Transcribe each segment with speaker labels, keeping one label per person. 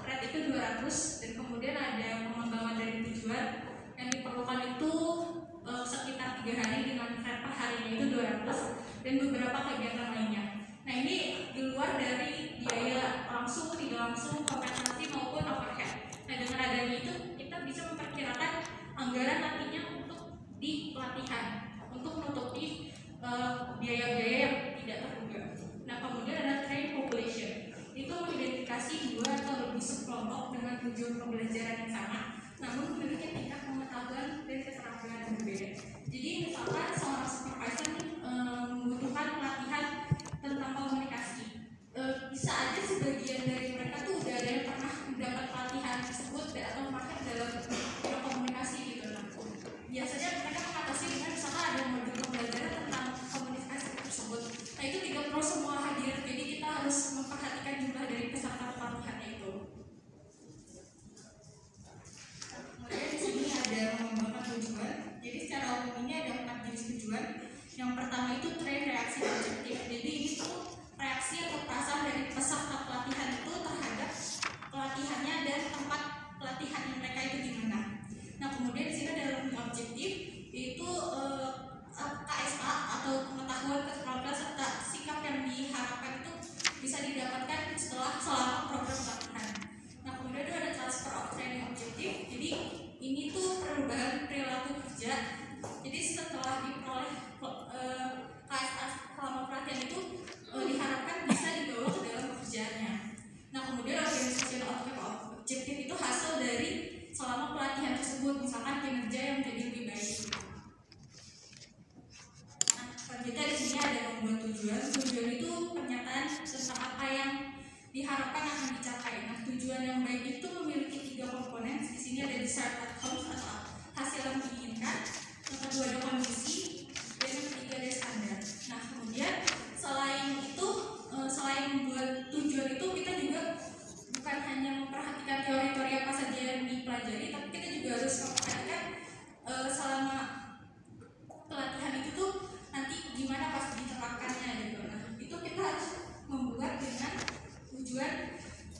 Speaker 1: red itu 200, dan kemudian ada pengembangan dari tujuan yang diperlukan itu sekitar 3 hari dengan red per harinya itu 200, dan beberapa kegiatan lainnya. Nah, ini di luar dari biaya langsung, tidak langsung, kompensasi maupun overhead. Nah, dengan adanya itu kita bisa memperkirakan anggaran nantinya untuk di pelatihan untuk menutupi biaya-biaya yang tidak terduga. Nah, kemudian ada train population, itu mengidentifikasi 2 atau lebih sekelompok dengan tujuan pembelajaran yang sama, namun memiliki tingkat pengetahuan dan keterampilan yang berbeda. Jadi misalkan seorang supervisor membutuhkan pelatihan tentang komunikasi, bisa aja sebagian dari mereka tuh udah ada yang pernah mendapat pelatihan tersebut atau mahir dalam komunikasi gitu. Nah, biasanya mereka mengatasi dengan misalkan ada modul pembelajaran tentang komunikasi tersebut. Nah, itu tidak perlu semua hadir, jadi kita harus memperhatikan jumlah dari peserta pelatihannya itu. Kemudian di sini ada mengembangkan tujuan. Jadi secara umum ini ada 4 jenis tujuan. Yang pertama itu train reaksi objektif. Jadi ini tuh reaksi atau perasaan dari peserta pelatihan itu terhadap pelatihannya dan tempat pelatihan mereka itu di mana. Nah, kemudian di sini ada learning objektif, itu KSA atau pengetahuan, keterampilan serta sikap yang diharapkan itu bisa didapatkan selama program pelatihan. Nah, kemudian ada transfer of training objektif. Jadi ini tuh perubahan perilaku kerja. Jadi setelah diperoleh KSA selama pelatihan itu diharapkan bisa dibawa ke dalam pekerjaannya. Nah, kemudian organizational outcome objektif itu hasil dari selama pelatihan tersebut, misalkan kinerja yang menjadi lebih baik. Nah, selanjutnya di sini ada membuat tujuan. Tujuan itu pernyataan tentang apa yang diharapkan akan dicapai. Nah, tujuan yang baik itu memiliki 3 komponen. Di sini ada desired outcomes atau hasil yang diinginkan. Yang kedua ada kondisi, dan yang ketiga ada standar. Nah, kemudian selain itu, selain membuat tujuan itu kita juga bukan hanya memperhatikan teori-teori apa saja yang dipelajari, tapi kita juga harus memperhatikan selama pelatihan itu tuh nanti gimana pas diterapkannya gitu. Nah, itu kita harus membuat dengan tujuan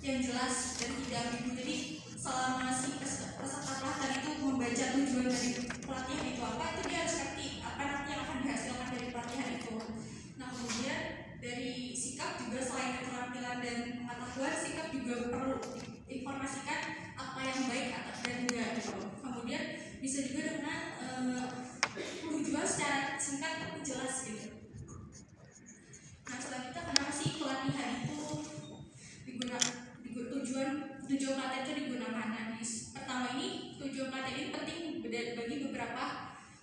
Speaker 1: yang jelas dan tidak ambigu. Jadi selama si peserta pelatihan itu membaca tujuan dari pelatihan itu apa, itu dia harus ngerti apa nanti yang akan dihasilkan dari pelatihan itu. Nah, kemudian dari sikap juga selain keterampilan dan pengetahuan, sikap juga perlu informasikan apa yang baik dan enggak gitu. Kemudian bisa juga dengan tujuan secara singkat tapi jelas gitu. Nah, selanjutnya kenapa sih pelatihan itu digunakan, tujuan pelatihan itu digunakan? Nah, pertama ini tujuan pelatihan ini penting bagi beberapa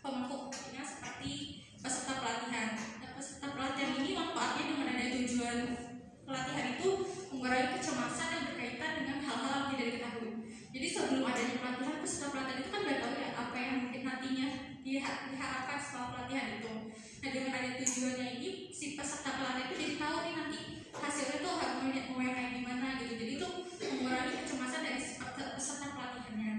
Speaker 1: pemangku kepentingan seperti peserta pelatihan. Nah, peserta pelatihan ini manfaatnya dengan adanya tujuan pelatihan itu mengurangi kecemasan yang berkaitan dengan hal-hal yang tidak diketahui. Jadi sebelum adanya pelatihan, peserta pelatihan itu kan udah tahu ya apa yang mungkin nantinya diharapkan setelah pelatihan itu. Nah, dengan adanya tujuannya ini, si peserta pelatihan itu jadi tahu nih nanti hasilnya tuh mau kayak gimana gitu. Jadi itu mengurangi kecemasan dari peserta pelatihannya.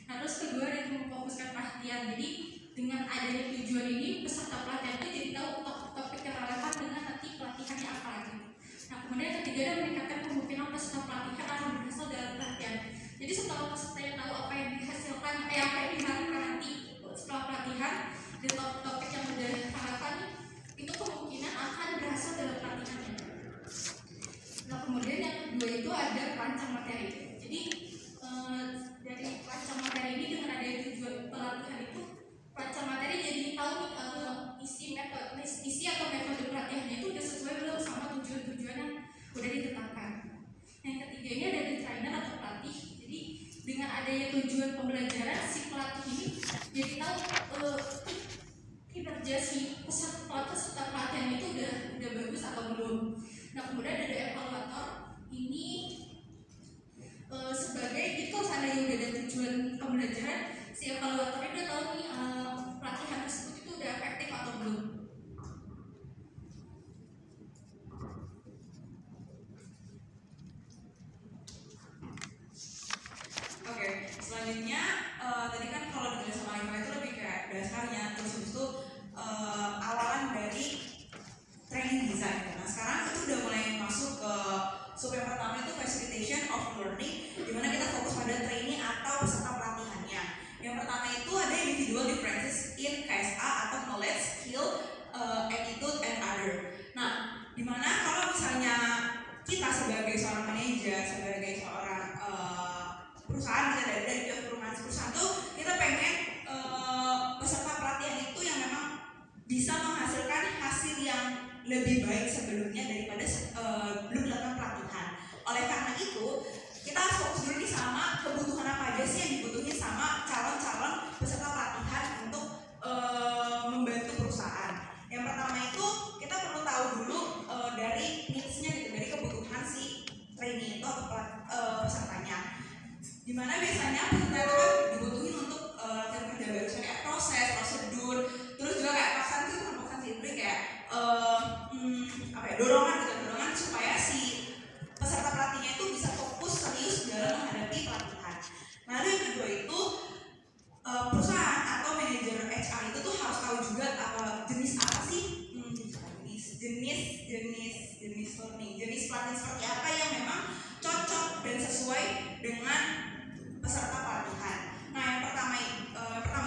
Speaker 1: Nah, terus kedua itu memfokuskan perhatian. Jadi dengan adanya tujuan ini, peserta pelatihan itu jadi tahu topik yang relevan dengan nanti pelatihannya apa gitu. Nah, kemudian ketiga ada meningkatkan kemungkinan peserta pelatihan akan berhasil dalam pelatihan. Jadi setelah peserta yang tahu apa yang dihasilkan, apa yang diharapkan nanti setelah pelatihan di topik yang sudah diharapkan, itu kemungkinan akan berhasil dalam pelatihannya. Nah, kemudian yang kedua itu ada perancang materi. Jadi dari perancang materi ini dengan adanya tujuan pelatihan itu, perancang materi jadi tahu isi atau metode pelatihannya itu udah sesuai belum sama tujuan-tujuan yang udah ditetapkan. Yang ketiga ini ada di trainer atau pelatih. Jadi dengan adanya tujuan pembelajaran, si pelatih ini jadi tahu kinerja si peserta pelatihan itu udah bagus atau belum. Nah, kemudian ada evaluator. Ini sebagai itu kalau seandainya udah ada tujuan pembelajaran, si evaluator itu udah tahu nih pelatihan tersebut itu udah efektif atau belum.
Speaker 2: Oke, selanjutnya tadi kan kalau dijelaskan sama Iva itu lebih kayak dasarnya, terus habis itu awalan dari training design. Nah, sekarang itu udah mulai masuk ke sub yang pertama itu facilitation of learning, di mana kita fokus pada trainee atau peserta pelatihannya. Yang pertama itu ada individual differences in KSA atau knowledge, skill, attitude, and other. Nah, di mana kalau misalnya kita sebagai seorang manajer, sebagai seorang perusahaan, kita dari perusahaan tuh kita pengen peserta pelatihan itu yang memang bisa menghasilkan hasil yang lebih baik sebelumnya daripada belum dilakukan pelatihan. Oleh karena itu, kita harus fokus dulu nih sama kebutuhan apa aja sih yang dibutuhin sama calon-calon peserta pelatihan untuk membantu perusahaan. Yang pertama itu kita perlu tahu dulu dari needs-nya gitu, dari kebutuhan si trainee itu atau pesertanya. Dimana biasanya peserta itu kan dibutuhin untuk latihan kerja baru, kayak proses, prosedur, terus juga kayak paksaan itu bukan paksaan sih, kayak dorongan supaya si peserta pelatihnya itu bisa fokus serius dalam menghadapi pelatihan. Lalu yang kedua itu perusahaan atau manajer HR itu tuh harus tahu juga jenis apa sih jenis learning, jenis pelatihan seperti apa yang memang cocok dan sesuai dengan peserta pelatihan. Nah, yang pertama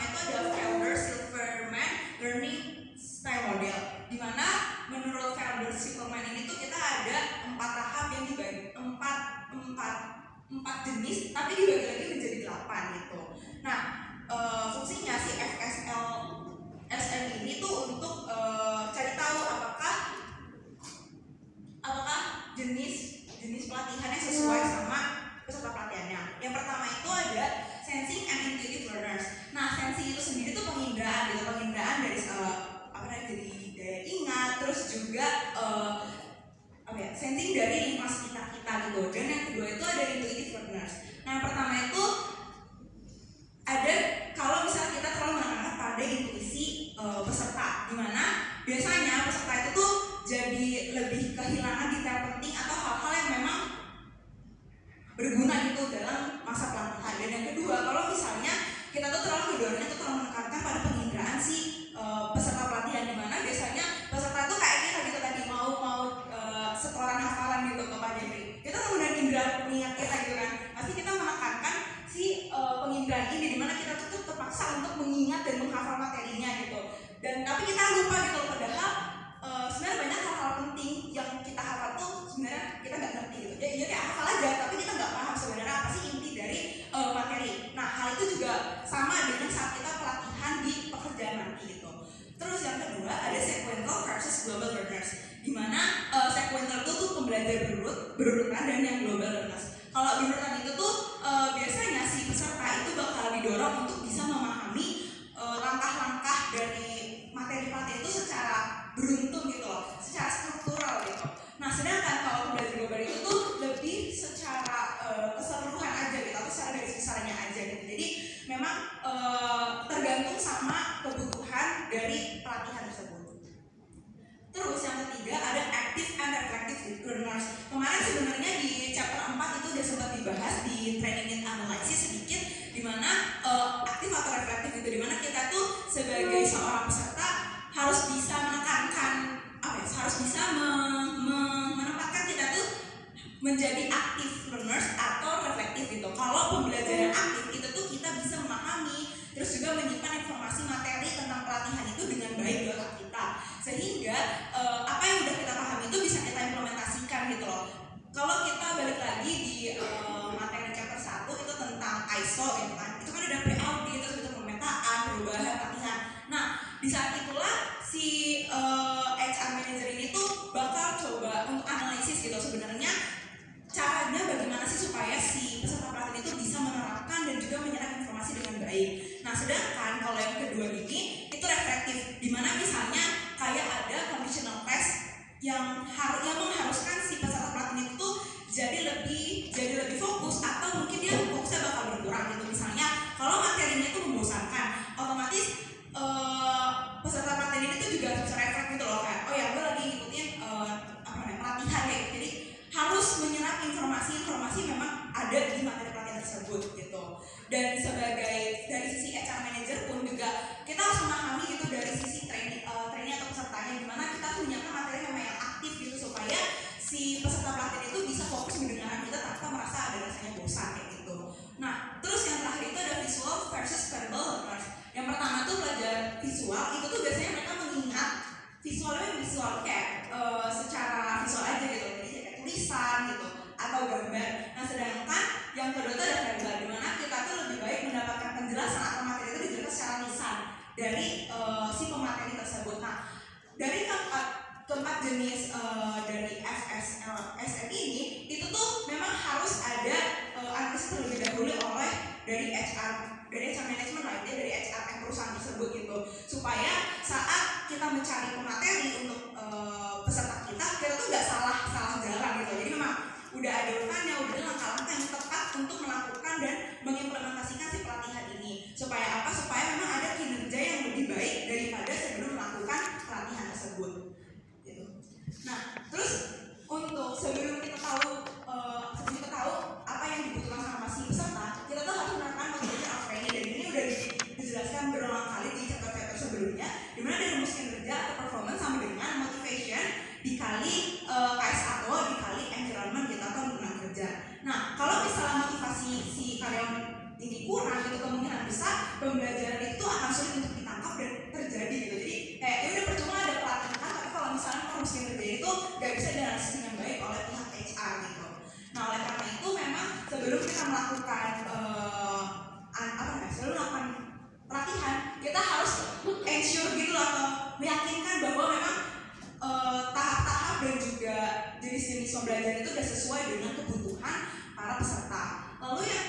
Speaker 2: itu ada Felder Silverman Learning Style Model, di mana menurut Felder Silverman ini tuh kita ada 4 tahap yang dibagi 4 jenis, tapi dibagi lagi menjadi 8 gitu. Nah, fungsinya si FSLSM ini tuh untuk cari tahu apakah jenis pelatihan yang sesuai sama peserta pelatihannya. Yang pertama itu ada sensing and intuitive learners. Nah, sensing itu sendiri tuh penginderaan dari dari daya ingat, terus juga sensing dari lingkungan sekitar kita gitu. Dan yang kedua itu ada intuitive learners. Nah, yang pertama itu ada kalau misalnya kita terlalu menekankan pada intuisi peserta, di mana biasanya peserta itu tuh jadi lebih kehilangan detail penting atau hal-hal yang memang berguna gitu dalam masa pelatihan. Dan yang kedua, kalau misalnya kita tuh terlalu menekankan pada penginderaan si peserta pelatihan, di mana biasanya peserta tuh kayak kita gitu tadi mau setoran hafalan gitu ke Pak Jeffrey. Kita menggunakan indera pengingat kita gitu kan. Pasti kita menekankan si penginderaan ini, di mana kita tuh terpaksa untuk mengingat dan menghafal materinya gitu. Dan tapi kita lupa gitu, padahal sebenarnya banyak hal-hal penting yang kita hafal tuh sebenarnya kita nggak ngerti gitu. Jadi hafal aja, tapi kita nggak paham sebenarnya apa sih inti dari materi. Nah, hal itu juga sama dengan saat kita pelatihan di pekerjaan nanti gitu. Terus yang kedua ada sequential versus global learners, di mana sequential itu tuh pembelajar berurutan dan yang global learners. Kalau berurutan itu tuh biasanya si peserta itu bakal didorong untuk bisa memahami langkah-langkah dari materi pelatihan itu secara beruntun gitu loh, secara struktural gitu. Nah, sedangkan kalau pembelajar global itu tuh lebih secara keseluruhan aja gitu, atau secara garis besarnya aja gitu. Jadi memang tergantung sama kebutuhan dari pelatihan tersebut. Terus yang ketiga ada active and reflective learners. Kemarin sebenarnya di chapter 4 itu udah sempat dibahas di training need analysis sedikit, di mana aktif atau reflektif itu, di mana kita tuh sebagai seorang peserta harus bisa menekankan harus bisa menempatkan kita tuh menjadi active learners atau reflektif gitu. Kalau pembelajaran aktif itu tuh kita bisa memahami terus juga menyimpan informasi materi tentang pelatihan itu dengan baik di otak kita, sehingga apa yang udah kita pahami itu bisa kita implementasikan gitu loh. Kalau kita balik lagi di materi chapter 1 itu tentang ISO gitu kan, itu kan ada pre-audit, terus itu pemetaan, perubahan, pelatihan. Nah, di saat itulah si HR manager ini tuh bakal coba untuk analisis gitu, sebenarnya caranya bagaimana sih supaya si peserta pelatihan itu bisa menerapkan dan juga menyerap informasi dengan baik. Nah, sedangkan kalau yang kedua ini itu reflektif, di mana misalnya kayak ada conditional test yang mengharuskan si peserta pelatihan itu jadi lebih fokus, atau mungkin dia fokusnya bakal berkurang gitu. Misalnya kalau materinya itu membosankan, otomatis peserta pelatihan ini tuh juga bisa refleks gitu loh, kayak oh ya gue lagi ngikutin pelatihan kayak gitu. Jadi harus menyerap informasi memang ada di materi pelatihan tersebut gitu. Dan sebagai dari sisi HR manager pun juga kita harus memahami gitu dari sisi trainee atau pesertanya, gimana kita harus menyiapkan materi memang yang aktif gitu supaya si peserta pelatihan itu bisa fokus mendengarkan kita tanpa merasa ada atau gambar. Nah sedangkan yang kedua itu ada verbal, di mana kita tuh lebih baik mendapatkan penjelasan atau materi itu dijelaskan secara lisan dari si pemateri tersebut. Nah dari keempat jenis dari FSLSM ini itu tuh memang harus ada analisis terlebih dahulu oleh dari HR manajemen lah, dari HR perusahaan tersebut gitu, supaya saat kita mencari pemateri untuk peserta kita tuh nggak salah jalan gitu. Jadi memang udah ada urutannya, udah ada langkah-langkah yang tepat untuk melakukan dan mengimplementasikan si pelatihan ini. Supaya apa? Supaya memang ada kinerja yang lebih baik daripada sebelum melakukan pelatihan tersebut. Gitu. Nah, terus untuk sebelum kita tahu apa yang dibutuhkan sama si peserta, kita tuh harus melakukan motivation of training, dan ini udah dijelaskan berulang kali di chapter sebelumnya, dimana dari rumus kinerja atau performance sama dengan motivation dikali KSAO dikali environment kita atau lingkungan kerja. Nah, kalau misalnya motivasi si karyawan ini kurang, itu kemungkinan besar pembelajaran itu akan sulit untuk ditangkap dan terjadi gitu. Jadi kayak ya udah percuma ada pelatihan, tapi kalau misalnya rumus kinerja itu nggak bisa dianalisis dengan baik oleh pihak HR gitu. Nah, oleh karena itu memang sebelum kita melakukan sebelum melakukan pelatihan, kita harus ensure gitu atau meyakinkan bahwa memang tahap-tahap dan juga jenis-jenis pembelajaran itu sudah sesuai dengan kebutuhan para peserta. Lalu yang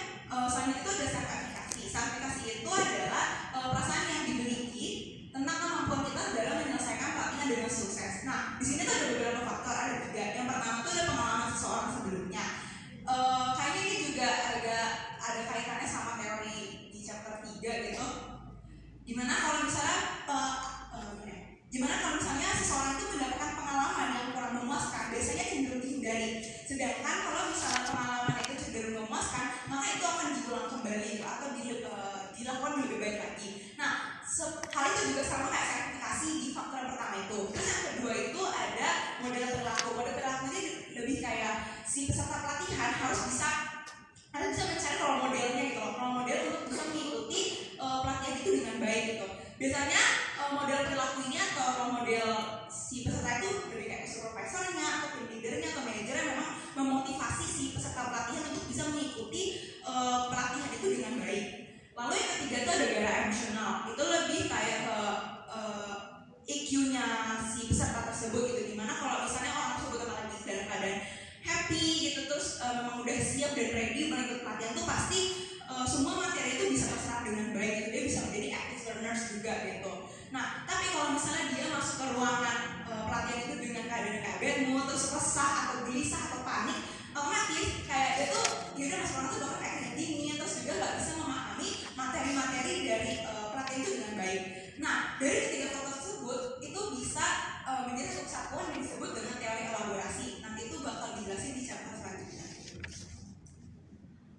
Speaker 2: selanjutnya itu ada sertifikasi. Sertifikasi itu adalah perasaan yang dimiliki tentang kemampuan kita dalam menyelesaikan pelatihan dengan sukses. Nah, di sini tuh ada beberapa faktor, ada 3. Yang pertama itu ada pengalaman seseorang sebelumnya. Kayaknya ini juga ada kaitannya sama teori di chapter 3 gitu. Gimana kalau misalnya seseorang itu mendapatkan pengalaman yang kurang memuaskan, biasanya cenderung dihindari. Sedangkan kalau misalnya pengalaman itu cenderung memuaskan, maka itu akan diulang kembali atau dilakukan lebih baik lagi. Nah, hal itu juga sama kayak sertifikasi di faktor yang pertama itu. Terus yang kedua itu ada model perilaku. Model perilaku ini lebih kayak si peserta pelatihan harus bisa mencari role modelnya gitu, role model untuk bisa mengikuti pelatihan itu dengan baik gitu. Biasanya model perilaku ini atau role model si peserta itu dari kayak supervisornya atau team leadernya atau manajernya memang memotivasi si peserta pelatihan untuk bisa mengikuti pelatihan itu dengan baik. Lalu yang ketiga itu ada gairah emosional. Itu lebih kayak ke EQ-nya si peserta tersebut gitu. Dimana kalau misalnya orang tersebut lagi dalam keadaan happy gitu, terus memang udah siap dan ready mengikuti pelatihan tuh pasti semua materi itu bisa terserap dengan baik gitu. Dia bisa menjadi active learners juga gitu. Nah, tapi kalau misalnya dia masuk ke ruangan pelatihan itu dengan keadaan kayak bad mood, terus resah atau gelisah atau panik, otomatis kayak dia tuh udah masuk ruangan tuh bakal kayak dingin, terus juga nggak bisa memahami materi-materi dari pelatihan itu dengan baik. Nah, dari ketiga faktor tersebut itu bisa menjadi satu kesatuan yang disebut dengan teori elaborasi. Nanti itu bakal dijelasin di chapter selanjutnya.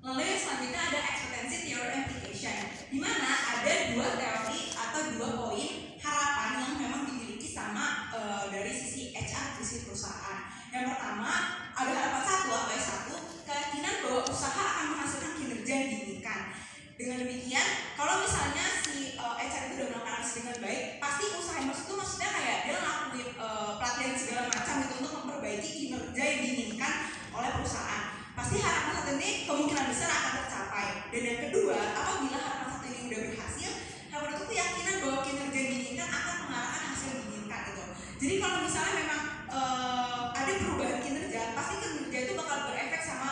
Speaker 2: Lalu yang selanjutnya ada expectancy theory application, di mana ada 2 teori atau 2 poin harapan yang memang dimiliki sama dari sisi HR di sisi perusahaan. Yang pertama ada harapan 1 atau S1, keyakinan bahwa usaha akan menghasilkan kinerja yang diinginkan. Dengan demikian, kalau misalnya si HR itu sudah melakukan analisis dengan baik, pasti usaha yang itu maksudnya kayak dia ngelakuin pelatihan segala macam itu untuk memperbaiki kinerja yang diinginkan oleh perusahaan. Pasti harapan 1 ini kemungkinan besar akan tercapai. Dan yang kedua, apabila harapan 1 ini sudah berhasil, harapan itu keyakinan bahwa kinerja yang diinginkan akan mengarahkan hasil yang diinginkan gitu. Jadi kalau misalnya memang ada perubahan kinerja, pasti kinerja itu bakal berefek sama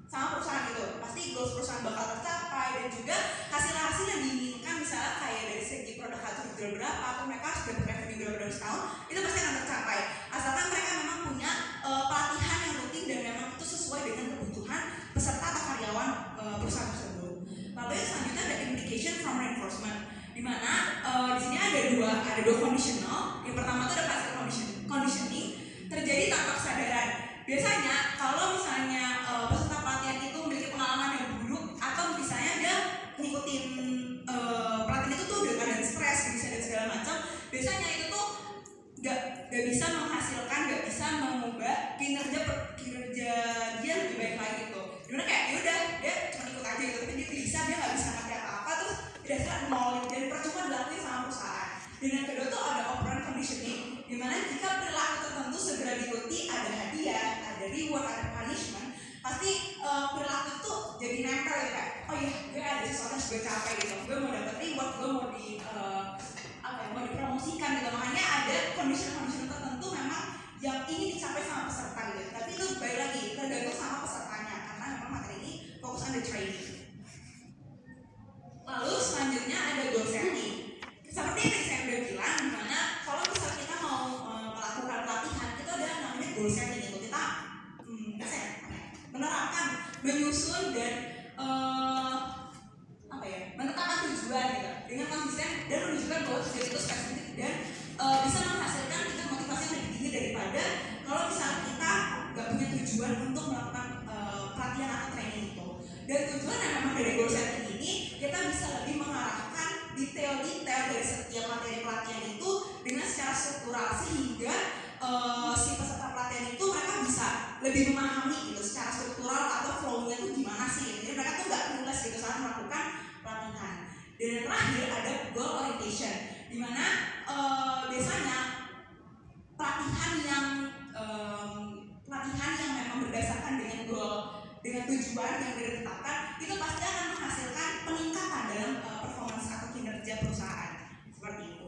Speaker 2: perusahaan gitu. Pasti goals perusahaan bakal tercapai dan juga hasil-hasil yang diinginkan, misalnya kayak dari segi produk harus dijual berapa atau mereka harus dapat revenue berapa setahun, itu pasti akan tercapai. Asalkan mereka memang punya pelatihan yang rutin dan memang itu sesuai dengan kebutuhan peserta atau karyawan perusahaan tersebut. gue capai gitu, gue mau dapet reward, gue mau mau dipromosikan gitu. Makanya ada condition tertentu memang yang ingin dicapai sama peserta gitu. Tapi itu baik lagi tergantung sama pesertanya, karena memang materi ini fokus on the training. Lalu selanjutnya ada goal setting. Seperti yang tadi saya udah bilang, dimana kalau misal kita mau melakukan pelatihan, itu ada namanya goal setting itu. Kita menerapkan, menyusun dan menetapkan tujuan gitu dengan konsisten dan menunjukkan bahwa tujuan itu spesifik dan bisa menghasilkan tingkat motivasi yang lebih tinggi daripada kalau misalnya kita nggak punya tujuan untuk melakukan pelatihan atau training itu. Dan tujuan yang memang dari goal setting ini, kita bisa lebih mengarahkan detail-detail dari setiap materi pelatihan itu dengan secara struktural sehingga si peserta pelatihan itu mereka bisa lebih memahami gitu secara struktural atau flow-nya itu gimana sih. Jadi mereka tuh nggak clueless gitu saat melakukan pelatihan. Dan yang terakhir ada goal orientation, dimana biasanya pelatihan yang memang berdasarkan dengan goal, dengan tujuan yang ditetapkan, itu pasti akan menghasilkan peningkatan dalam performance atau kinerja perusahaan. Seperti itu.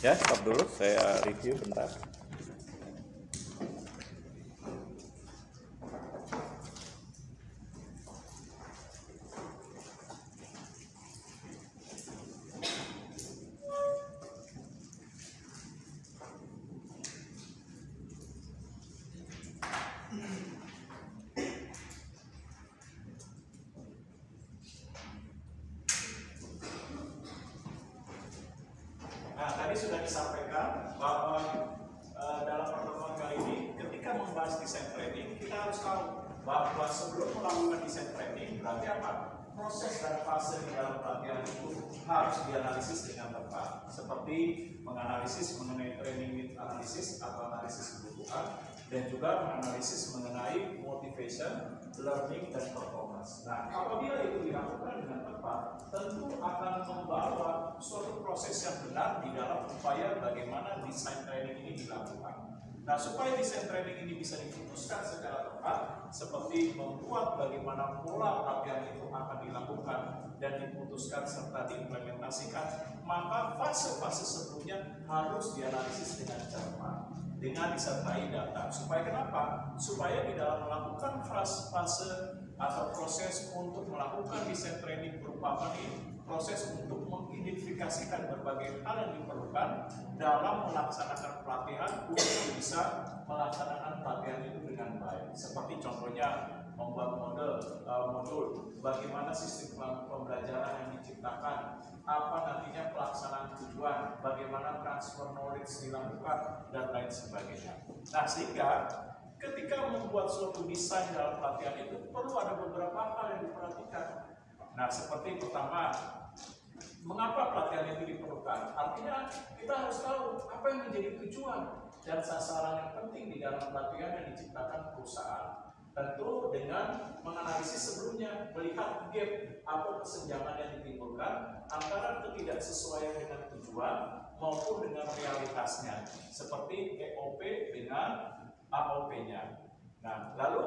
Speaker 3: Ya, stop dulu, saya review bentar. Sudah disampaikan bahwa dalam pertemuan kali ini ketika membahas desain training, kita harus tahu bahwa sebelum melakukan desain training berarti apa? Proses dan fase di dalam pelatihan itu harus dianalisis dengan tepat, seperti menganalisis mengenai training need analysis atau analisis kebutuhan, dan juga menganalisis mengenai motivation, learning, dan performance. Nah, apabila itu dilakukan dengan tepat, tentu akan membawa suatu proses yang benar di dalam upaya bagaimana desain training ini dilakukan. Nah, supaya desain training ini bisa diputuskan secara tepat, seperti membuat bagaimana pola pelatihan itu akan dilakukan dan diputuskan serta diimplementasikan, maka fase-fase sebelumnya harus dianalisis dengan cermat, dengan disertai data. Supaya kenapa? Supaya di dalam melakukan fase atau proses untuk melakukan desain training berupa ini, proses untuk mengidentifikasikan berbagai hal yang diperlukan dalam melaksanakan pelatihan untuk bisa melaksanakan pelatihan itu dengan baik. Seperti contohnya membuat modul, bagaimana sistem pembelajaran yang diciptakan, apa nantinya pelaksanaan tujuan, bagaimana transfer knowledge dilakukan, dan lain sebagainya. Nah, sehingga ketika membuat suatu desain dalam pelatihan itu perlu ada beberapa hal yang diperhatikan. Nah, seperti pertama, mengapa pelatihan itu diperlukan? Artinya kita harus tahu apa yang menjadi tujuan dan sasaran yang penting di dalam pelatihan yang diciptakan perusahaan. Tentu dengan menganalisis sebelumnya, melihat gap atau kesenjangan yang ditimbulkan antara ketidaksesuaian dengan tujuan maupun dengan realitasnya, seperti EOP dengan AOP-nya. Nah, lalu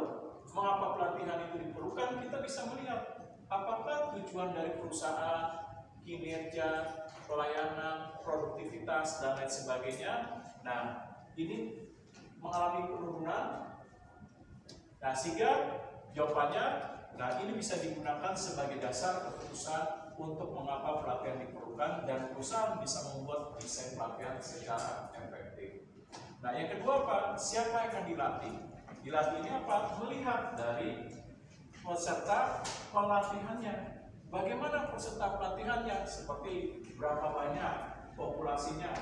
Speaker 3: mengapa pelatihan itu diperlukan? Kita bisa melihat apakah tujuan dari perusahaan, kinerja, pelayanan, produktivitas, dan lain sebagainya. Nah, ini mengalami penurunan. Nah, sehingga jawabannya, nah ini bisa digunakan sebagai dasar keputusan untuk mengapa pelatihan diperlukan dan perusahaan bisa membuat desain pelatihan secara efektif. Nah, yang kedua apa? Siapa yang akan dilatih? Dilatih ini apa? Melihat dari peserta pelatihannya. Bagaimana peserta pelatihannya? Seperti berapa banyak populasinya,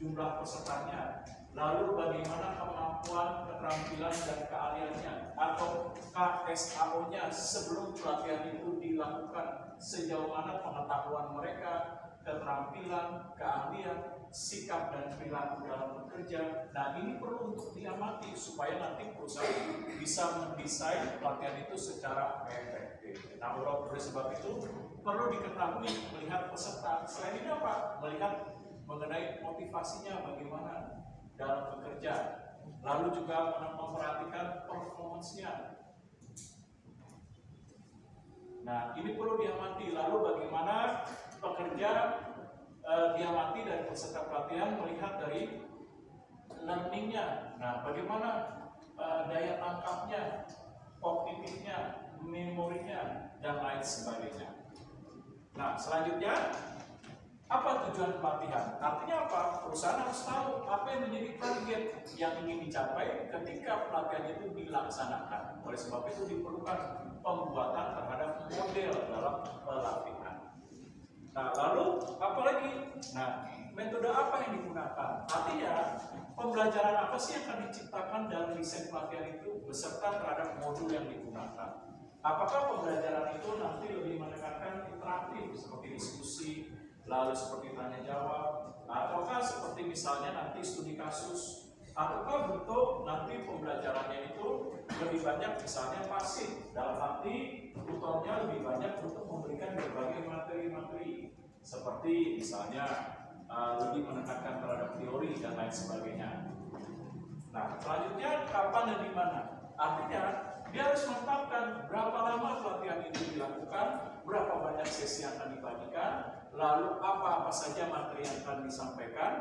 Speaker 3: jumlah pesertanya, lalu bagaimana kemampuan, keterampilan, dan keahliannya atau KSAO-nya sebelum pelatihan itu dilakukan, sejauh mana pengetahuan mereka, keterampilan, keahlian, sikap dan perilaku dalam bekerja. Nah, ini perlu untuk diamati supaya nanti perusahaan bisa mendesain pelatihan itu secara efektif. Nah, oleh sebab itu perlu diketahui melihat peserta. Selain ini apa? Melihat mengenai motivasinya bagaimana dalam bekerja. Lalu juga memperhatikan performance-nya. Nah, ini perlu diamati. Lalu bagaimana pekerja diamati dari peserta pelatihan melihat dari learningnya. Nah, bagaimana daya tangkapnya, kognitifnya, memorinya, dan lain sebagainya. Nah, selanjutnya, apa tujuan pelatihan? Artinya apa? Perusahaan harus tahu apa yang menjadi target yang ingin dicapai ketika pelatihan itu dilaksanakan. Oleh sebab itu diperlukan pembuatan terhadap model dalam pelatihan. Nah, lalu apa lagi? Nah, metode apa yang digunakan? Artinya, pembelajaran apa sih yang akan diciptakan dalam desain pelatihan itu beserta terhadap modul yang digunakan? Apakah pembelajaran itu nanti lebih menekankan interaktif seperti diskusi, lalu seperti tanya jawab, ataukah seperti misalnya nanti studi kasus, ataukah bentuk nanti pembelajarannya itu lebih banyak misalnya pasif, dalam arti tutornya lebih banyak untuk memberikan berbagai materi-materi seperti misalnya lebih menekankan terhadap teori dan lain sebagainya. Nah, selanjutnya kapan dan di mana? Artinya dia harus menetapkan berapa lama pelatihan ini dilakukan, berapa banyak sesi yang akan dibagikan, lalu apa-apa saja materi yang akan disampaikan,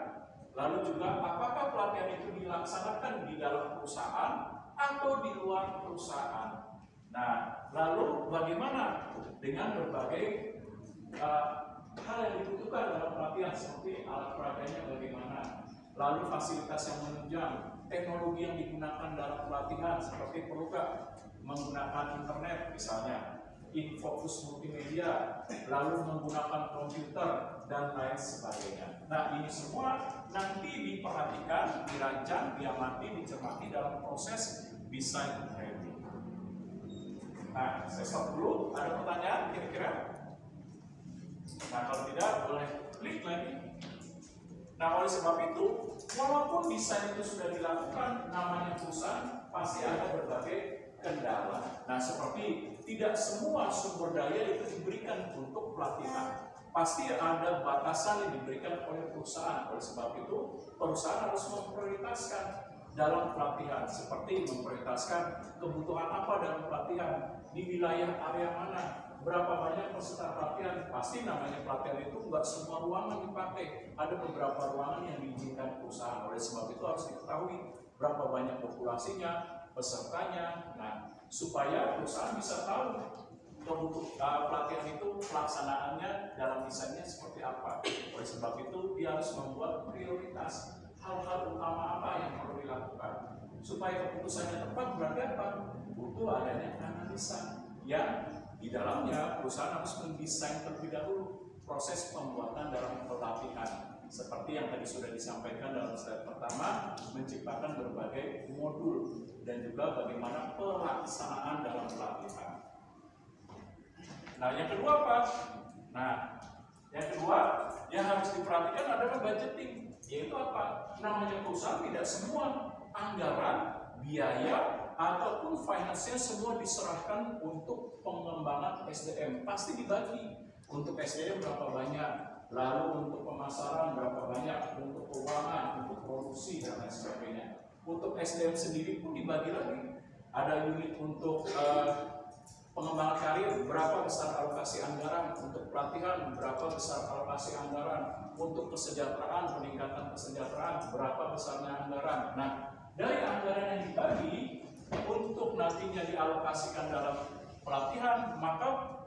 Speaker 3: lalu juga apakah pelatihan itu dilaksanakan di dalam perusahaan atau di luar perusahaan. Nah, lalu bagaimana dengan berbagai hal yang dibutuhkan dalam pelatihan seperti alat peraganya bagaimana, lalu fasilitas yang menunjang, teknologi yang digunakan dalam pelatihan seperti perlukah menggunakan internet misalnya, infocus multimedia, lalu menggunakan komputer dan lain sebagainya. Nah, ini semua nanti diperhatikan, dirancang, diamati, dicermati dalam proses desain training. Nah, saya stop dulu. Ada pertanyaan kira-kira? Nah, kalau tidak boleh klik lagi. Nah, oleh sebab itu, walaupun desain itu sudah dilakukan, namanya perusahaan pasti ada berbagai kendala. Nah, seperti tidak semua sumber daya itu diberikan untuk pelatihan. Pasti ada batasan yang diberikan oleh perusahaan. Oleh sebab itu, perusahaan harus memprioritaskan dalam pelatihan, seperti memprioritaskan kebutuhan apa dalam pelatihan, di wilayah area mana, berapa banyak peserta pelatihan. Pasti namanya pelatihan itu enggak semua ruangan dipakai, ada beberapa ruangan yang diizinkan perusahaan. Oleh sebab itu harus diketahui berapa banyak populasinya, pesertanya. Nah, supaya perusahaan bisa tahu pelatihan itu pelaksanaannya dalam desainnya seperti apa. Oleh sebab itu dia harus membuat prioritas hal-hal utama apa yang perlu dilakukan. Supaya keputusannya tepat berarti apa? Butuh adanya analisa yang di dalamnya perusahaan harus mendesain terlebih dahulu proses pembuatan dalam pelatihan. Seperti yang tadi sudah disampaikan dalam slide pertama, menciptakan berbagai modul dan juga bagaimana pelaksanaan dalam pelatihan. Nah, yang kedua apa? Nah, yang kedua yang harus diperhatikan adalah budgeting. Yaitu apa? Namanya perusahaan tidak semua anggaran, biaya, ataupun finance-nya semua diserahkan untuk pengembangan SDM. Pasti dibagi. Untuk SDM berapa banyak, lalu untuk pemasaran berapa banyak, untuk keuangan, untuk produksi, dan lain sebagainya. Untuk SDM sendiri pun dibagi lagi. Ada unit untuk pengembangan karir, berapa besar alokasi anggaran, untuk pelatihan, berapa besar alokasi anggaran, untuk kesejahteraan, peningkatan kesejahteraan, berapa besarnya anggaran. Nah, dari anggaran yang dibagi untuk nantinya dialokasikan dalam pelatihan, maka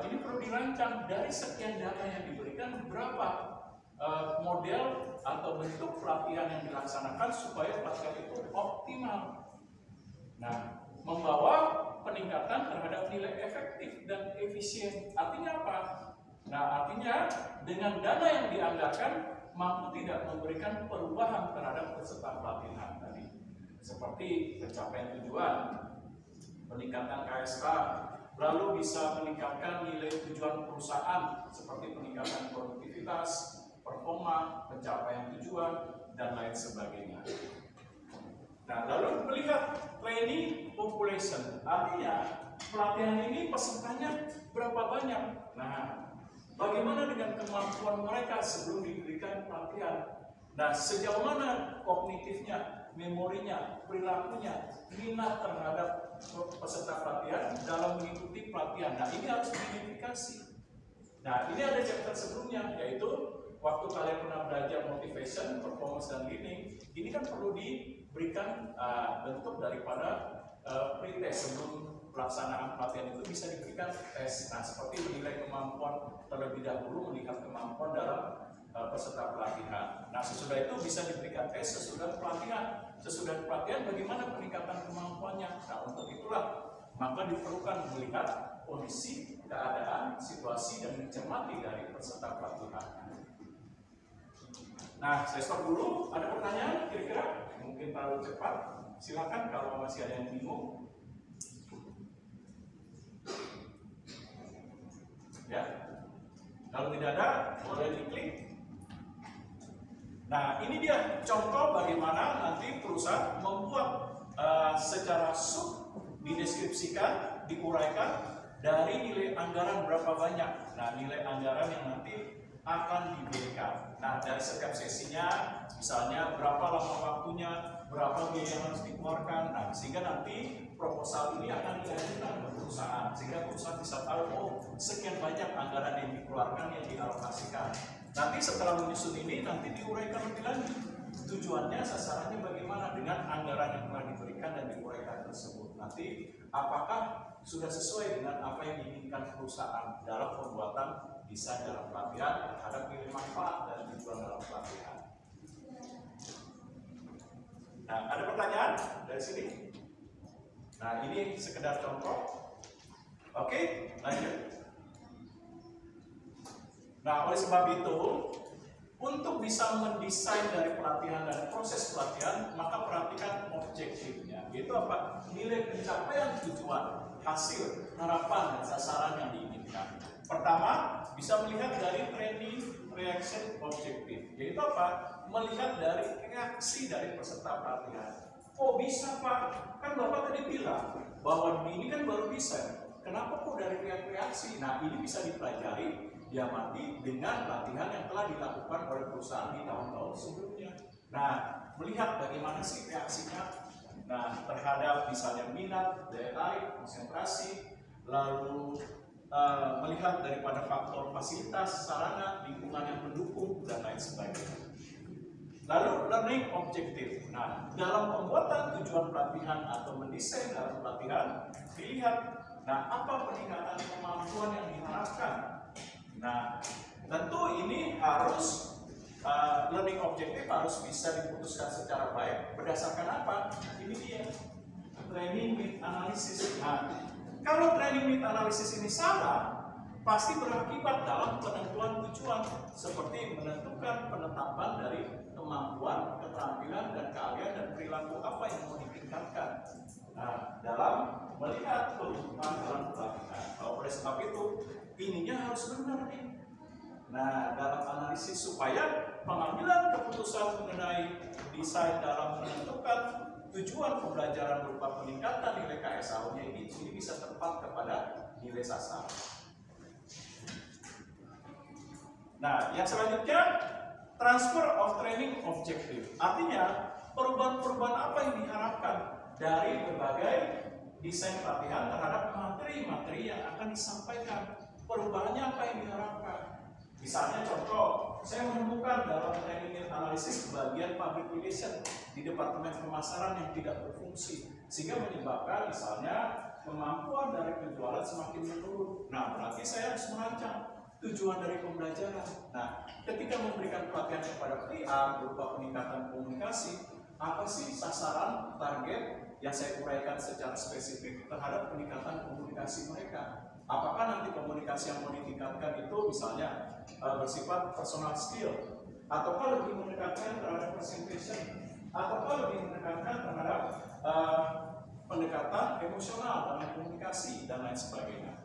Speaker 3: ini perlu dirancang dari sekian dana yang diberikan, berapa model atau bentuk pelatihan yang dilaksanakan supaya pelatihan itu optimal. Nah, membawa peningkatan terhadap nilai efektif dan efisien. Artinya apa? Nah, artinya dengan dana yang dianggarkan mampu tidak memberikan perubahan terhadap peserta pelatihan tadi. Seperti pencapaian tujuan, peningkatan KSK, lalu bisa meningkatkan nilai tujuan perusahaan seperti peningkatan produktivitas, performa, pencapaian tujuan, dan lain sebagainya. Nah, lalu melihat training population, artinya pelatihan ini pesertanya berapa banyak. Nah, bagaimana dengan kemampuan mereka sebelum diberikan pelatihan? Nah, sejauh mana kognitifnya, memorinya, perilakunya, minat terhadap peserta pelatihan dalam mengikuti pelatihan. Nah, ini harus diidentifikasi. Nah, ini ada chapter sebelumnya, yaitu waktu kalian pernah belajar motivation, performance, dan learning. Ini kan perlu diberikan bentuk daripada pretest sebelum pelaksanaan pelatihan itu bisa diberikan tes. Nah, seperti menilai kemampuan terlebih dahulu, melihat kemampuan dalam peserta pelatihan. Nah, sesudah itu bisa diberikan tes sesudah pelatihan. Sesudah pelatihan bagaimana peningkatan kemampuannya. Nah, untuk itulah maka diperlukan melihat kondisi, keadaan, situasi, dan mencermati dari peserta pelatihan. Nah, saya stop dulu. Ada pertanyaan kira-kira? Mungkin terlalu cepat. Silakan kalau masih ada yang bingung. Ya, kalau tidak ada boleh diklik. Nah, ini dia contoh bagaimana nanti perusahaan membuat secara sub dideskripsikan, diuraikan dari nilai anggaran berapa banyak. Nah, nilai anggaran yang nanti akan diberikan. Nah, dari setiap sesinya, misalnya berapa lama waktunya, berapa biaya yang harus dikeluarkan. Nah, sehingga nanti proposal ini akan diajukan ke perusahaan, sehingga perusahaan bisa tahu, oh, sekian banyak anggaran yang dikeluarkan, yang dialokasikan. Nanti setelah menyusun ini, nanti diuraikan lebih lanjut. Tujuannya, sasarannya bagaimana dengan anggaran yang telah diberikan dan diuraikan tersebut. Nanti apakah sudah sesuai dengan apa yang diinginkan perusahaan dalam pembuatan desain dalam pelatihan terhadap nilai manfaat dan tujuan dalam pelatihan. Nah, ada pertanyaan dari sini? Nah, ini sekedar contoh. Oke, lanjut. Nah, oleh sebab itu, untuk bisa mendesain dari pelatihan dan proses pelatihan, maka perhatikan objektifnya. Yaitu apa? Nilai pencapaian tujuan, hasil, harapan, dan sasaran yang diinginkan. Pertama, bisa melihat dari training reaction objektif. Yaitu apa? Melihat dari reaksi dari peserta pelatihan. Oh, bisa Pak? Kan Bapak tadi bilang bahwa ini kan baru desain. Kenapa kok dari reaksi? Nah, ini bisa dipelajari, diamati dengan latihan yang telah dilakukan oleh perusahaan di tahun-tahun sebelumnya. Nah, melihat bagaimana sih reaksinya. Nah, terhadap misalnya minat, daya tarik, konsentrasi, lalu melihat daripada faktor fasilitas, sarana, lingkungan yang mendukung, dan lain sebagainya. Lalu learning objektif. Nah, dalam pembuatan tujuan pelatihan atau mendesain dalam pelatihan, dilihat, nah, apa peningkatan kemampuan yang diharapkan. Nah, tentu ini harus learning objektif harus bisa diputuskan secara baik berdasarkan apa? Ini dia training need analysis. Nah, kalau training need analysis ini salah, pasti berakibat dalam penentuan tujuan, seperti menentukan penetapan dari kemampuan, keterampilan, dan keahlian dan perilaku apa yang mau ditingkatkan. Nah, dalam melihat kebutuhan dalam pelatihan. Oleh sebab itu, ininya harus benar nih. Nah, dalam analisis supaya pengambilan keputusan mengenai desain dalam menentukan tujuan pembelajaran berupa peningkatan nilai KSA-nya ini bisa tepat kepada nilai sasaran. Nah, yang selanjutnya transfer of training objective. Artinya perubahan-perubahan apa yang diharapkan dari berbagai desain pelatihan terhadap materi-materi yang akan disampaikan. Perubahannya apa yang diharapkan? Misalnya contoh, saya menemukan dalam training analisis bagian public relation di departemen pemasaran yang tidak berfungsi, sehingga menyebabkan misalnya kemampuan dari penjualan semakin menurun. Nah, berarti saya harus merancang tujuan dari pembelajaran. Nah, ketika memberikan pelatihan kepada PA berupa peningkatan komunikasi, apa sih sasaran target yang saya uraikan secara spesifik terhadap peningkatan komunikasi mereka? Apakah nanti komunikasi yang mau ditingkatkan itu misalnya bersifat personal skill, ataukah lebih mendekatkan terhadap presentation, ataukah lebih mendekatkan terhadap pendekatan emosional dalam komunikasi dan lain sebagainya.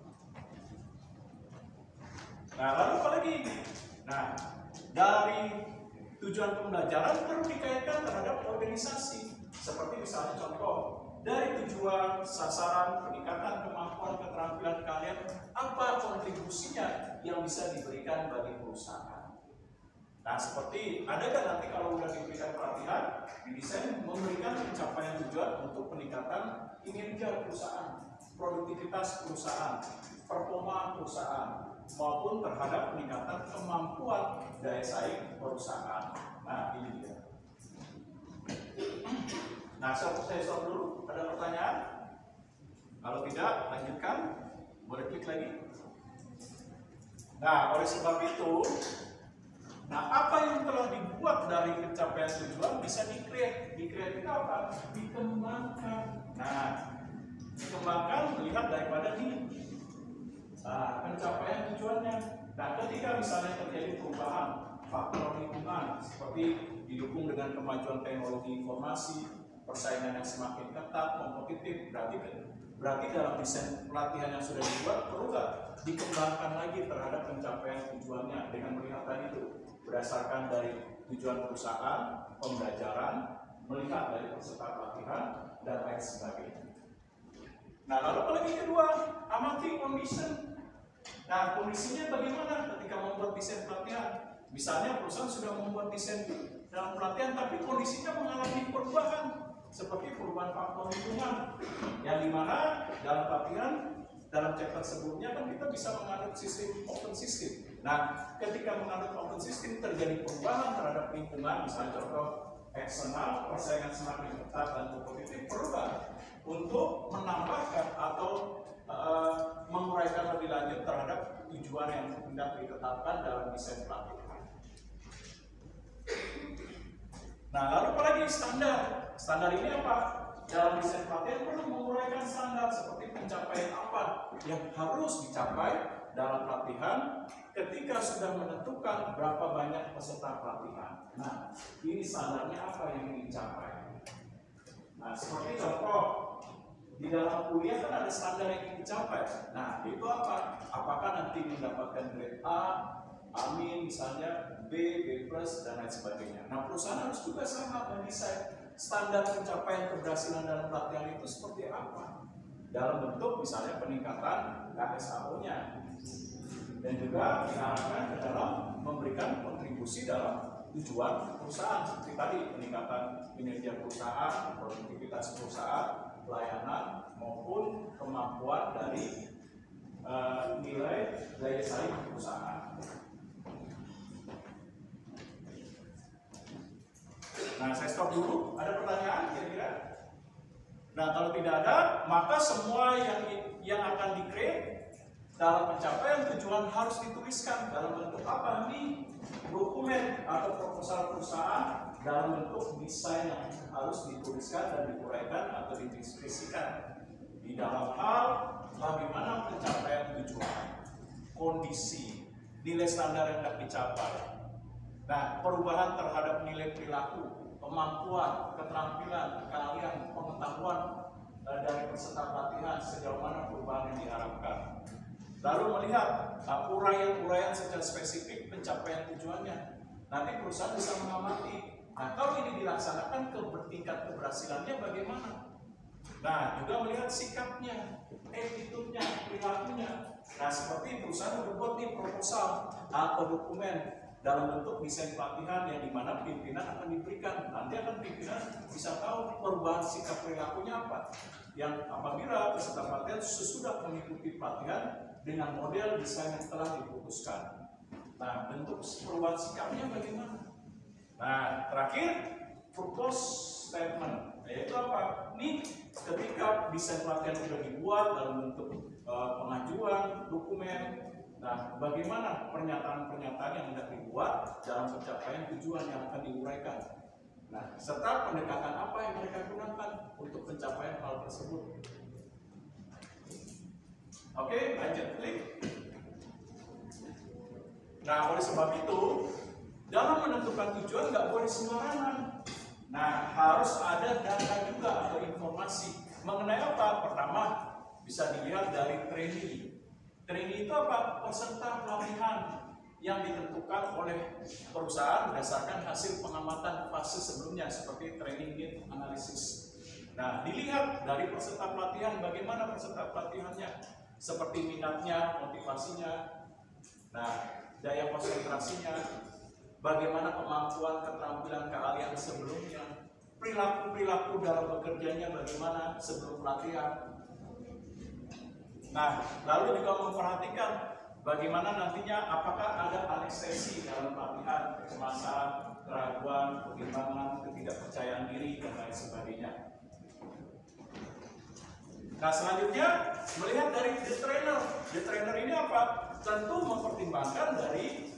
Speaker 3: Nah, lalu apa lagi? Nah, dari tujuan pembelajaran perlu dikaitkan terhadap organisasi. Seperti misalnya contoh, dari tujuan, sasaran, peningkatan kemampuan, keterampilan kalian, apa kontribusinya yang bisa diberikan bagi perusahaan. Nah, seperti ada kan nanti kalau udah diberikan pelatihan, didesain memberikan pencapaian tujuan untuk peningkatan kinerja perusahaan, produktivitas perusahaan, performa perusahaan, maupun terhadap peningkatan kemampuan daya saing perusahaan. Nah, ini dia. Nah, saya stop dulu. Ada pertanyaan? Kalau tidak, lanjutkan. Boleh klik lagi. Nah, oleh sebab itu, apa yang telah dibuat dari pencapaian tujuan bisa di-create. Di-create itu apa? Dikembangkan. Nah, dikembangkan melihat daripada ini. Nah, pencapaian tujuannya. Nah, ketika misalnya terjadi perubahan faktor lingkungan seperti didukung dengan kemajuan teknologi informasi, persaingan yang semakin ketat, kompetitif, berarti dalam desain pelatihan yang sudah dibuat perlu nggak dikembangkan lagi terhadap pencapaian tujuannya dengan melihat tadi itu berdasarkan dari tujuan perusahaan, pembelajaran, melihat dari peserta pelatihan dan lain sebagainya. Nah, lalu apalagi kedua, amati condition. Nah, kondisinya bagaimana ketika membuat desain pelatihan? Misalnya perusahaan sudah membuat desain dalam pelatihan, tapi kondisinya mengalami perubahan, seperti perubahan faktor lingkungan, yang dimana dalam pelatihan, dalam chapter sebelumnya kan kita bisa menganut sistem open system. Nah, ketika menganut open system terjadi perubahan terhadap lingkungan, misalnya contoh eksternal, persaingan semakin ketat dan kompetitif, perubahan untuk menambahkan atau menguraikan lebih lanjut terhadap tujuan yang hendak ditetapkan dalam desain pelatihan. Nah, lalu apalagi standar? Standar ini apa? Dalam desain pelatihan perlu menguraikan standar seperti pencapaian apa yang harus dicapai dalam pelatihan ketika sudah menentukan berapa banyak peserta pelatihan. Nah, ini standarnya apa yang ingin dicapai? Nah, seperti contoh di dalam kuliah kan ada standar yang ingin dicapai. Nah, itu apa? Apakah nanti mendapatkan grade A, amin, misalnya B, B+, dan lain sebagainya. Nah, perusahaan harus juga sama mendesain standar pencapaian keberhasilan dalam pelatihan itu seperti apa. Dalam bentuk misalnya peningkatan KSAO-nya. Dan juga diarahkan ke dalam memberikan kontribusi dalam tujuan perusahaan. Seperti tadi, peningkatan kinerja perusahaan, produktivitas perusahaan, pelayanan maupun kemampuan dari nilai daya saing perusahaan. Nah, saya stop dulu. Ada pertanyaan kira-kira? Nah, kalau tidak ada, maka semua yang akan di-create dalam pencapaian tujuan harus dituliskan dalam bentuk apa? Ini dokumen atau proposal perusahaan dalam bentuk desain yang harus dituliskan dan diuraikan atau dideskripsikan di dalam hal bagaimana pencapaian tujuan, kondisi, nilai standar yang hendak dicapai. Nah, perubahan terhadap nilai perilaku, kemampuan, keterampilan, keahlian, pengetahuan dari peserta pelatihan sejauh mana perubahan yang diharapkan. Lalu melihat uraian-uraian secara spesifik pencapaian tujuannya. Nanti perusahaan bisa mengamati. Nah, kalau ini dilaksanakan tingkat keberhasilannya bagaimana? Nah, juga melihat sikapnya, attitude-nya, perilakunya. Nah, seperti perusahaan membuat nih proposal atau dokumen dalam bentuk desain pelatihan yang dimana pimpinan akan diberikan. Nanti akan pimpinan bisa tahu perubahan sikap perilakunya apa. Yang apabila peserta pelatihan sesudah mengikuti pelatihan dengan model desain yang telah diputuskan. Nah, bentuk perubahan sikapnya bagaimana? Nah, terakhir purpose statement, yaitu apa? Ini ketika desain pelatihan sudah dibuat dalam bentuk pengajuan, dokumen. Nah, bagaimana pernyataan-pernyataan yang hendak dibuat dalam pencapaian tujuan yang akan diuraikan. Nah, serta pendekatan apa yang mereka gunakan untuk pencapaian hal tersebut. Oke, lanjut klik. Nah, oleh sebab itu, dalam menentukan tujuan nggak boleh sembarangan. Nah, harus ada data juga atau informasi mengenai apa? Pertama, bisa dilihat dari training. Training itu apa? Peserta pelatihan yang ditentukan oleh perusahaan berdasarkan hasil pengamatan fase sebelumnya seperti training need analysis. Nah, dilihat dari peserta pelatihan bagaimana peserta pelatihannya, seperti minatnya, motivasinya, nah, daya konsentrasinya, bagaimana kemampuan, keterampilan, keahlian sebelumnya, perilaku-perilaku dalam bekerjanya bagaimana sebelum pelatihan. Nah, lalu juga memperhatikan bagaimana nantinya apakah ada anestesi dalam pelatihan, kecemasan, keraguan, kebimbangan, ketidakpercayaan diri, dan lain sebagainya. Nah, selanjutnya melihat dari the trainer. The trainer ini apa? Tentu mempertimbangkan dari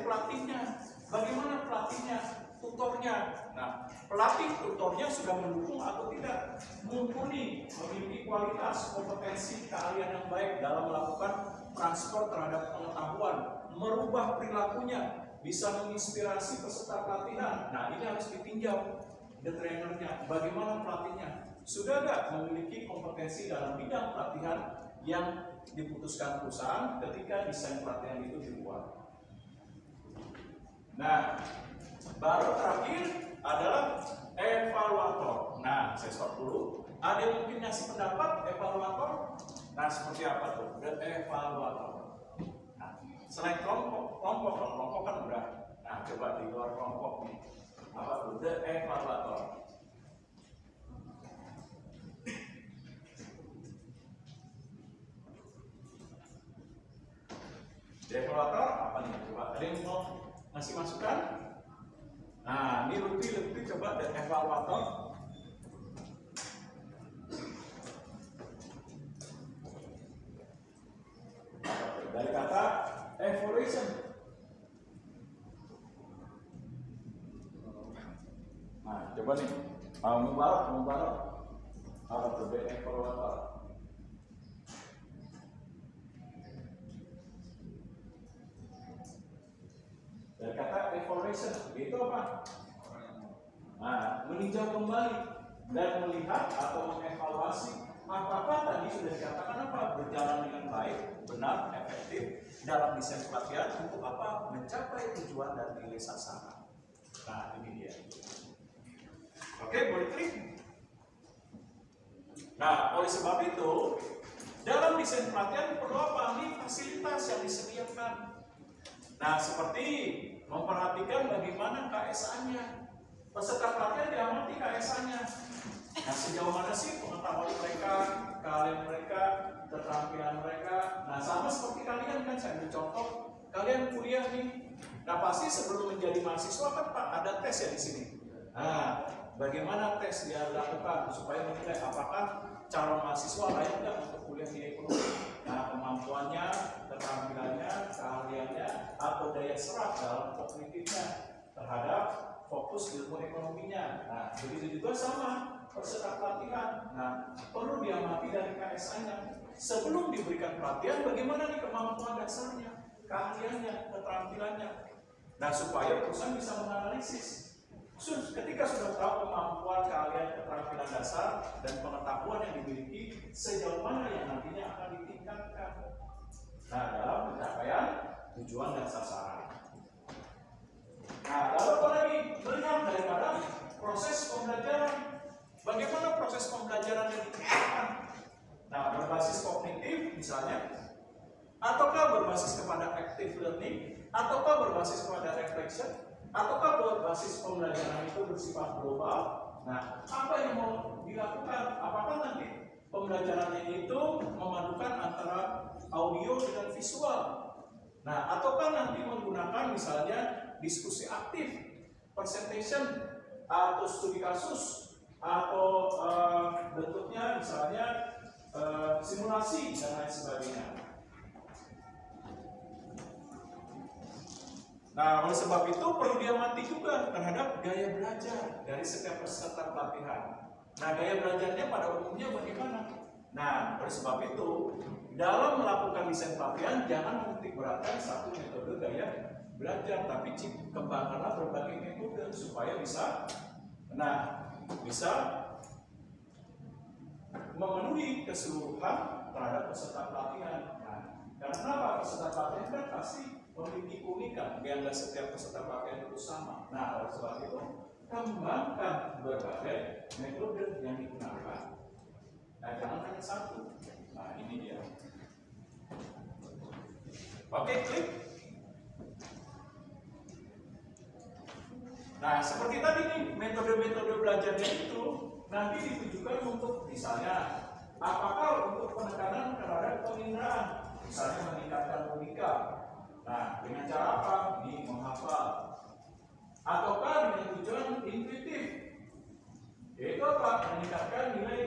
Speaker 3: pelatihnya. Bagaimana pelatihnya, tutornya. Nah, pelatih tutornya sudah mendukung atau tidak, mumpuni, memiliki kualitas, kompetensi, keahlian yang baik dalam melakukan transfer terhadap pengetahuan, merubah perilakunya, bisa menginspirasi peserta pelatihan. Nah, ini harus ditinjau the trainernya. Bagaimana pelatihnya? Sudah nggak memiliki kompetensi dalam bidang pelatihan yang diputuskan perusahaan ketika desain pelatihan itu dibuat. Nah, baru terakhir adalah evaluator. Nah, saya stop dulu. Ada yang mungkin ngasih pendapat evaluator? Nah, seperti apa tuh? The evaluator. Nah, selain kelompok kan udah. Nah, coba di luar kelompok nih. Apa tuh? The evaluator. The evaluator apa nih? Coba ada yang mau ngasih masukan? Nah, ini Lutfi coba the evaluator. Dari kata evaluation. Nah, coba nih, Mubarak. Apa tuh the evaluator? Dari kata evaluation, itu apa? Nah, meninjau kembali dan melihat atau mengevaluasi apakah tadi sudah dikatakan apa? Berjalan dengan baik, benar, efektif dalam desain pelatihan untuk apa? Mencapai tujuan dan nilai sasaran. Nah, ini dia. Oke, boleh klik. Nah, oleh sebab itu, dalam desain pelatihan perlu apa? Ini fasilitas yang disediakan. Nah, seperti memperhatikan bagaimana KSA-nya. Peserta pelatihan diamati KSA-nya. Nah, sejauh mana sih pengetahuan mereka, keahlian mereka, keterampilan mereka. Nah, sama seperti kalian kan, saya ambil contoh. Kalian kuliah nih. Nah, pasti sebelum menjadi mahasiswa kan Pak, ada tes ya di sini. Nah, bagaimana tes dia lakukan supaya menilai apakah calon mahasiswa layak nggak untuk kuliah di ekonomi. Nah, kemampuannya, keterampilannya, keahliannya, atau daya serap dalam kognitifnya terhadap fokus ilmu ekonominya. Nah, begitu juga sama peserta pelatihan. Nah, perlu diamati dari KSA-nya. Sebelum diberikan pelatihan, bagaimana nih kemampuan dasarnya, keahliannya, keterampilannya. Nah, supaya perusahaan bisa menganalisis. Ketika sudah tahu kemampuan, keahlian, keterampilan dasar dan pengetahuan yang dimiliki, sejauh mana yang nantinya akan ditingkatkan. Nah, dalam pencapaian tujuan dan sasaran. Nah, lalu apa lagi? Melihat daripada proses pembelajaran. Bagaimana proses pembelajaran yang ditingkatkan? Nah, berbasis kognitif misalnya, ataukah berbasis kepada active learning, ataukah berbasis kepada reflection, ataukah berbasis pembelajaran itu bersifat global. Nah, apa yang mau dilakukan? Apakah nanti pembelajarannya itu memadukan antara audio dengan visual? Nah, ataukah nanti menggunakan misalnya diskusi aktif, presentation, atau studi kasus, atau bentuknya misalnya simulasi dan lain sebagainya. Nah, oleh sebab itu perlu diamati juga terhadap gaya belajar dari setiap peserta pelatihan. Nah, gaya belajarnya pada umumnya bagaimana? Nah, oleh sebab itu dalam melakukan desain pelatihan jangan menitik beratkan satu metode gaya belajar, tapi kembangkanlah berbagai metode supaya bisa memenuhi keseluruhan terhadap peserta pelatihan. Nah, karena apa? Peserta pelatihan kan pasti memiliki keunikan, yang setiap peserta pelatihan itu sama. Nah, oleh sebab itu kembangkan berbagai metode yang digunakan. Nah, jangan hanya satu. Nah, ini dia. Oke, klik. Nah, seperti tadi nih, metode-metode belajarnya itu nanti ditujukan untuk misalnya apakah untuk penekanan terhadap penginderaan, misalnya meningkatkan logika. Nah, dengan cara apa? Ini menghafal. Ataukah dengan tujuan intuitif, yaitu apa? Meningkatkan nilai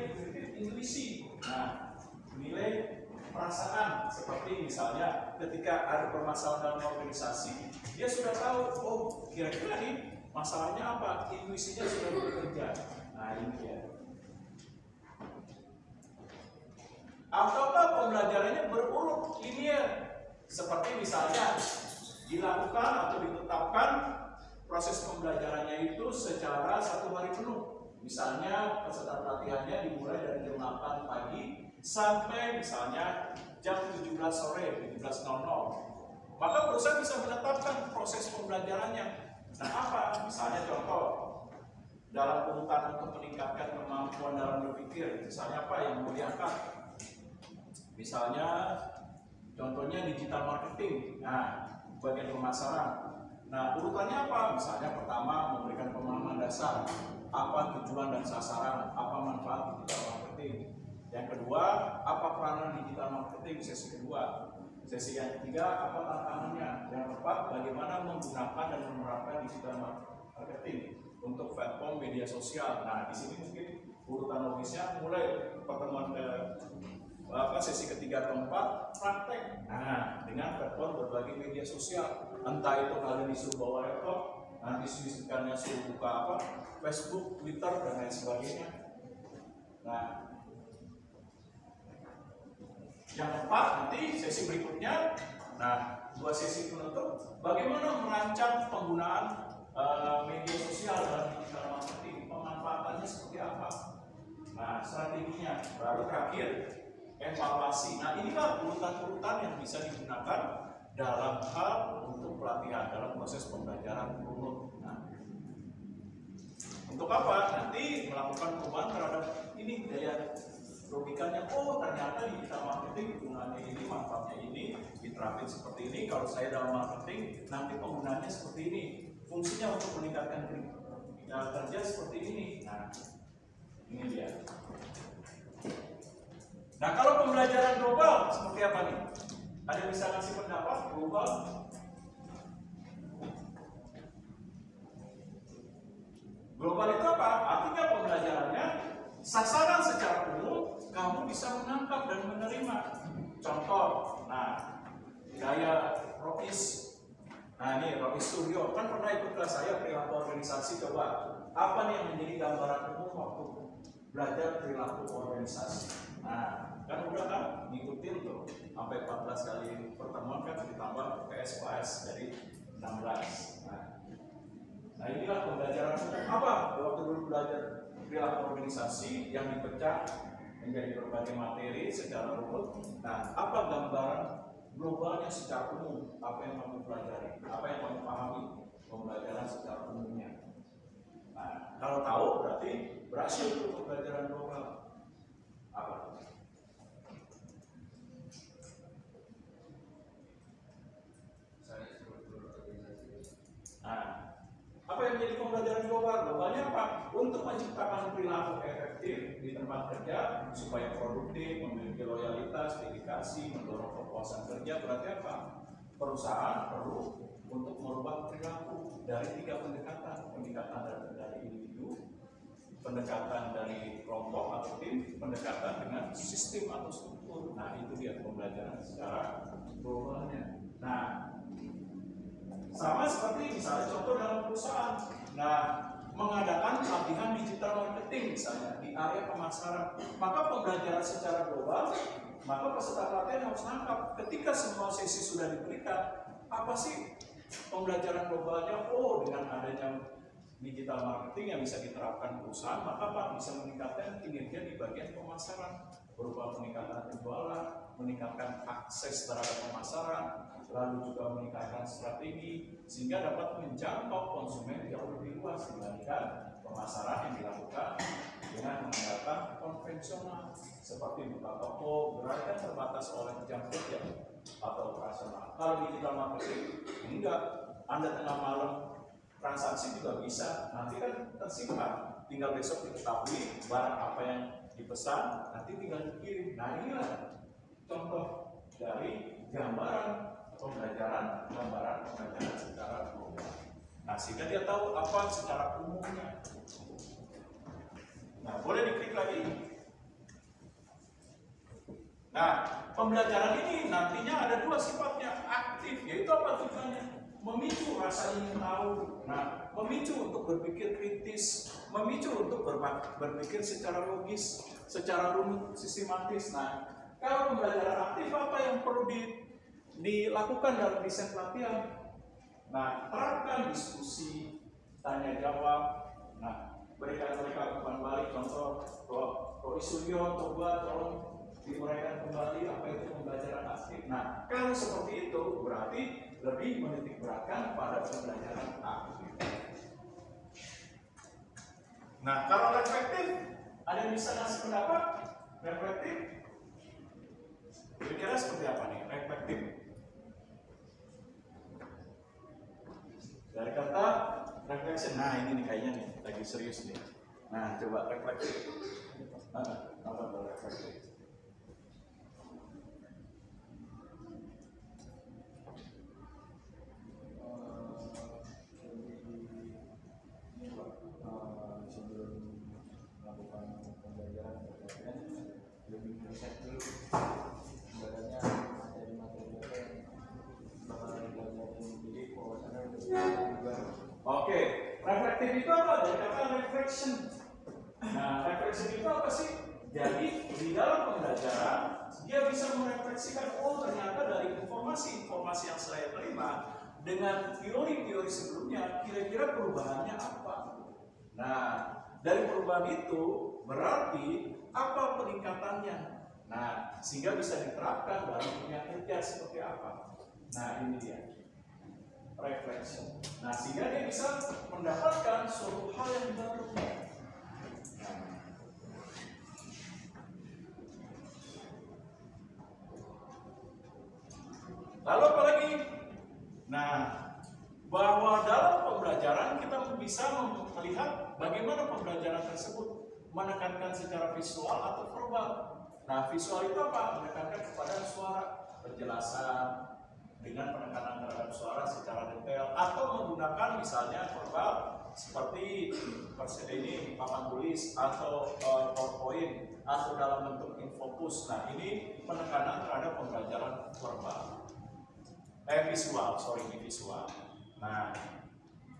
Speaker 3: intuisi. Nah, nilai perasaan, seperti misalnya ketika ada permasalahan dalam organisasi, dia sudah tahu, oh kira-kira nih masalahnya apa, intuisinya sudah bekerja. Nah ini dia. Ataukah pembelajarannya berurut linear, seperti misalnya dilakukan atau ditetapkan proses pembelajarannya itu secara 1 hari penuh. Misalnya peserta pelatihannya dimulai dari jam 8 pagi sampai misalnya jam 17 sore, 17.00. Maka perusahaan bisa menetapkan proses pembelajarannya. Nah apa? Misalnya contoh, dalam urutan untuk meningkatkan kemampuan dalam berpikir, misalnya apa yang mau diangkat? Misalnya contohnya digital marketing, nah bagian pemasaran. Nah urutannya apa? Misalnya pertama memberikan pemahaman dasar, apa tujuan dan sasaran, apa manfaat digital marketing. Yang kedua, apa peranan digital marketing, sesi kedua. Sesi yang ketiga, apa tantangannya. Yang keempat, bagaimana menggunakan dan menerapkan digital marketing untuk platform media sosial. Nah, di sini mungkin urutan logisnya mulai pertemuan sesi ketiga keempat praktek. Nah, dengan platform berbagai media sosial, entah itu kalian disuruh bawa laptop, nanti disuruhkannya suruh buka apa, Facebook, Twitter dan lain sebagainya. Nah, yang keempat nanti sesi berikutnya. Nah, 2 sesi penutup, bagaimana merancang penggunaan media sosial dalam digital marketing, pemanfaatannya seperti apa. Nah, strateginya. Baru terakhir evaluasi. Nah, inilah urutan-urutan yang bisa digunakan dalam hal untuk pelatihan dalam proses pembelajaran runut. Nah, untuk apa? Nanti melakukan perubahan terhadap ini daya logikanya. Oh ternyata digital marketing gunanya ini, manfaatnya ini, diterapin seperti ini. Kalau saya dalam marketing nanti penggunaannya seperti ini, fungsinya untuk meningkatkan kerja seperti ini. Nah ini dia. Nah kalau pembelajaran global seperti apa nih? Ada yang bisa ngasih pendapat global? Global itu apa? Artinya pembelajarannya sasaran secara umum kamu bisa menangkap dan menerima. Contoh, nah gaya Ropis. Nah ini Ropis Suryo kan pernah ikut kelas saya perilaku organisasi. Coba apa nih yang menjadi gambaran umum waktu belajar perilaku organisasi? Nah kan udah kan ngikutin tuh sampai 14 kali pertemuan kan ditambah PSPS dari 16. Nah inilah pembelajaran apa waktu dulu belajar perilaku organisasi yang dipecah menjadi berbagai materi secara runut. Nah, apa gambaran globalnya secara umum? Apa yang kamu pelajari? Apa yang kamu pahami pembelajaran secara umumnya? Nah, kalau tahu berarti berhasil untuk pembelajaran global. Apa? Nah, apa yang menjadi pembelajaran global? Globalnya apa? Untuk menciptakan perilaku efektif di tempat kerja supaya produktif, memiliki loyalitas, dedikasi, mendorong kepuasan kerja. Berarti apa? Perusahaan perlu untuk merubah perilaku dari 3 pendekatan. Pendekatan dari individu, pendekatan dari kelompok atau tim, pendekatan dengan sistem atau struktur. Nah itu dia pembelajaran secara globalnya. Nah sama seperti misalnya contoh dalam perusahaan. Nah, mengadakan pelatihan digital marketing misalnya di area pemasaran. Maka pembelajaran secara global, maka peserta pelatihan harus nangkap ketika semua sesi sudah diberikan, apa sih pembelajaran globalnya? Oh, dengan adanya digital marketing yang bisa diterapkan perusahaan, maka Pak bisa meningkatkan kinerja di bagian pemasaran berupa peningkatan penjualan, meningkatkan akses terhadap pemasaran, lalu juga meningkatkan strategi sehingga dapat menjangkau konsumen jauh lebih luas dibandingkan pemasaran yang dilakukan dengan menggunakan konvensional seperti buka toko, gerai kan terbatas oleh jam kerja atau operasional. Kalau digital marketing enggak, Anda tengah malam transaksi juga bisa, nanti kan tersimpan, tinggal besok diketahui barang apa yang dipesan, nanti tinggal dikirim. Nah inilah contoh dari gambaran pembelajaran secara global. Nah sehingga dia tahu apa secara umumnya. Nah boleh diklik lagi. Nah pembelajaran ini nantinya ada dua sifatnya, aktif, yaitu apa tujuannya? Memicu rasa ingin tahu, nah memicu untuk berpikir kritis, memicu untuk berpikir secara logis, secara runut, sistematis. Nah kalau pembelajaran aktif apa yang perlu dilakukan dalam desain pelatihan? Nah terapkan diskusi, tanya jawab. Nah berikan mereka umpan balik, contoh Pro Suryo, coba tolong diuraikan kembali apa itu pembelajaran aktif. Nah kalau seperti itu berarti lebih menitik beratkan pada pembelajaran aktif. Nah, kalau reflektif, ada yang bisa ngasih pendapat? Reflektif? Kira-kira seperti apa nih? Reflektif. Dari kata reflection. Nah, ini nih kayaknya nih, lagi serius nih. Nah, coba reflektif. Apa itu reflektif? Oke, reflektif itu apa? Dari kata reflection. Nah, reflection itu apa sih? Jadi di dalam pembelajaran dia bisa merefleksikan, oh ternyata dari informasi yang saya terima dengan teori-teori sebelumnya, kira-kira perubahannya apa? Nah, dari perubahan itu berarti apa peningkatannya? Nah, sehingga bisa diterapkan dalam dunia kerja seperti apa? Nah, ini dia. Reflection. Nah, sehingga dia bisa mendapatkan suatu hal yang baru. Lalu apa lagi? Nah, bahwa dalam pembelajaran kita bisa melihat bagaimana pembelajaran tersebut menekankan secara visual atau verbal. Nah, visual itu apa? Menekankan kepada suara, penjelasan dengan penekanan terhadap suara secara detail, atau menggunakan misalnya verbal seperti ini papan tulis atau PowerPoint atau dalam bentuk infopus. Nah, ini penekanan terhadap pembelajaran verbal. Visual. Nah,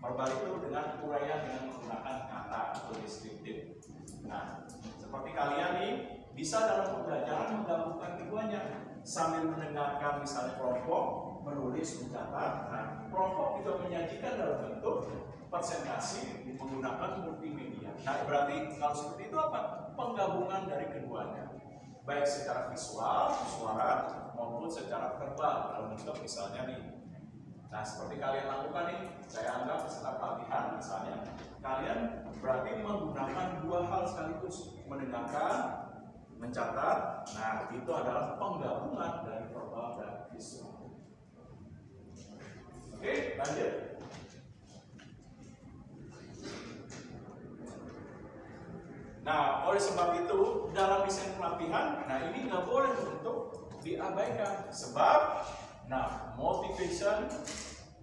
Speaker 3: verbal itu dengan uraian dengan menggunakan kata atau deskriptif. Nah, seperti kalian nih bisa dalam pembelajaran menggabungkan keduanya sambil mendengarkan misalnya kelompok menulis, mencatat. Nah, kelompok juga menyajikan dalam bentuk presentasi menggunakan multimedia. Nah, berarti kalau seperti itu apa? Penggabungan dari keduanya, baik secara visual, suara, maupun secara verbal dalam bentuk misalnya nih. Nah, seperti kalian lakukan nih, saya anggap peserta pelatihan misalnya, kalian berarti menggunakan dua hal sekaligus, mendengarkan, mencatat. Nah, itu adalah penggabungan dari verbal dan visual. Oke, lanjut. Nah, oleh sebab itu dalam desain pelatihan, nah ini nggak boleh untuk diabaikan. Sebab, nah motivation,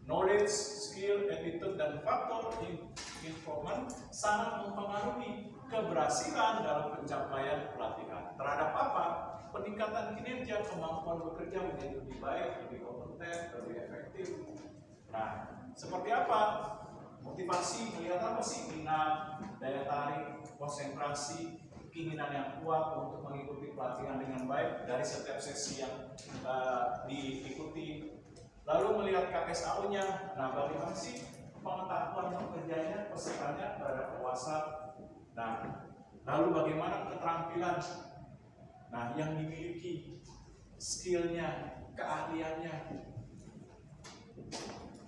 Speaker 3: knowledge, skill, attitude, dan faktor informant sangat mempengaruhi keberhasilan dalam pencapaian pelatihan. Terhadap apa? Peningkatan kinerja, kemampuan bekerja menjadi lebih baik, lebih kompeten, lebih efektif. Nah, seperti apa? Motivasi, melihat apa sih? Minat, daya tarik, konsentrasi, keinginan yang kuat untuk mengikuti pelatihan dengan baik dari setiap sesi yang diikuti. Lalu melihat KSAO-nya, nah bagaimana sih pengetahuan pekerjaannya, pesertanya terhadap kewasan. Nah, lalu bagaimana keterampilan, nah yang dimiliki, skillnya, keahliannya.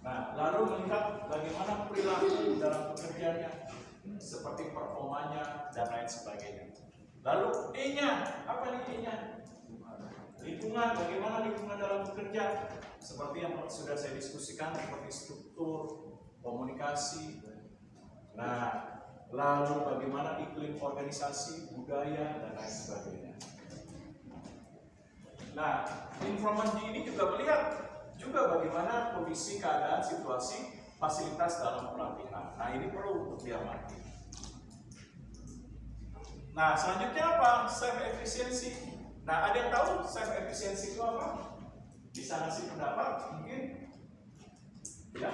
Speaker 3: Nah, lalu melihat bagaimana perilaku dalam pekerjaannya, seperti performanya dan lain sebagainya. Lalu E-nya, apa nih E-nya? Lingkungan, bagaimana lingkungan dalam bekerja, seperti yang sudah saya diskusikan, seperti struktur, komunikasi. Nah, lalu bagaimana iklim organisasi, budaya, dan lain sebagainya. Nah, informan ini juga melihat juga bagaimana kondisi, keadaan, situasi, fasilitas dalam pelatihan. Nah, ini perlu untuk diamati. Nah, selanjutnya apa? Self efficiency. Nah, ada yang tahu self efficiency itu apa? Bisa ngasih pendapat mungkin? Ya?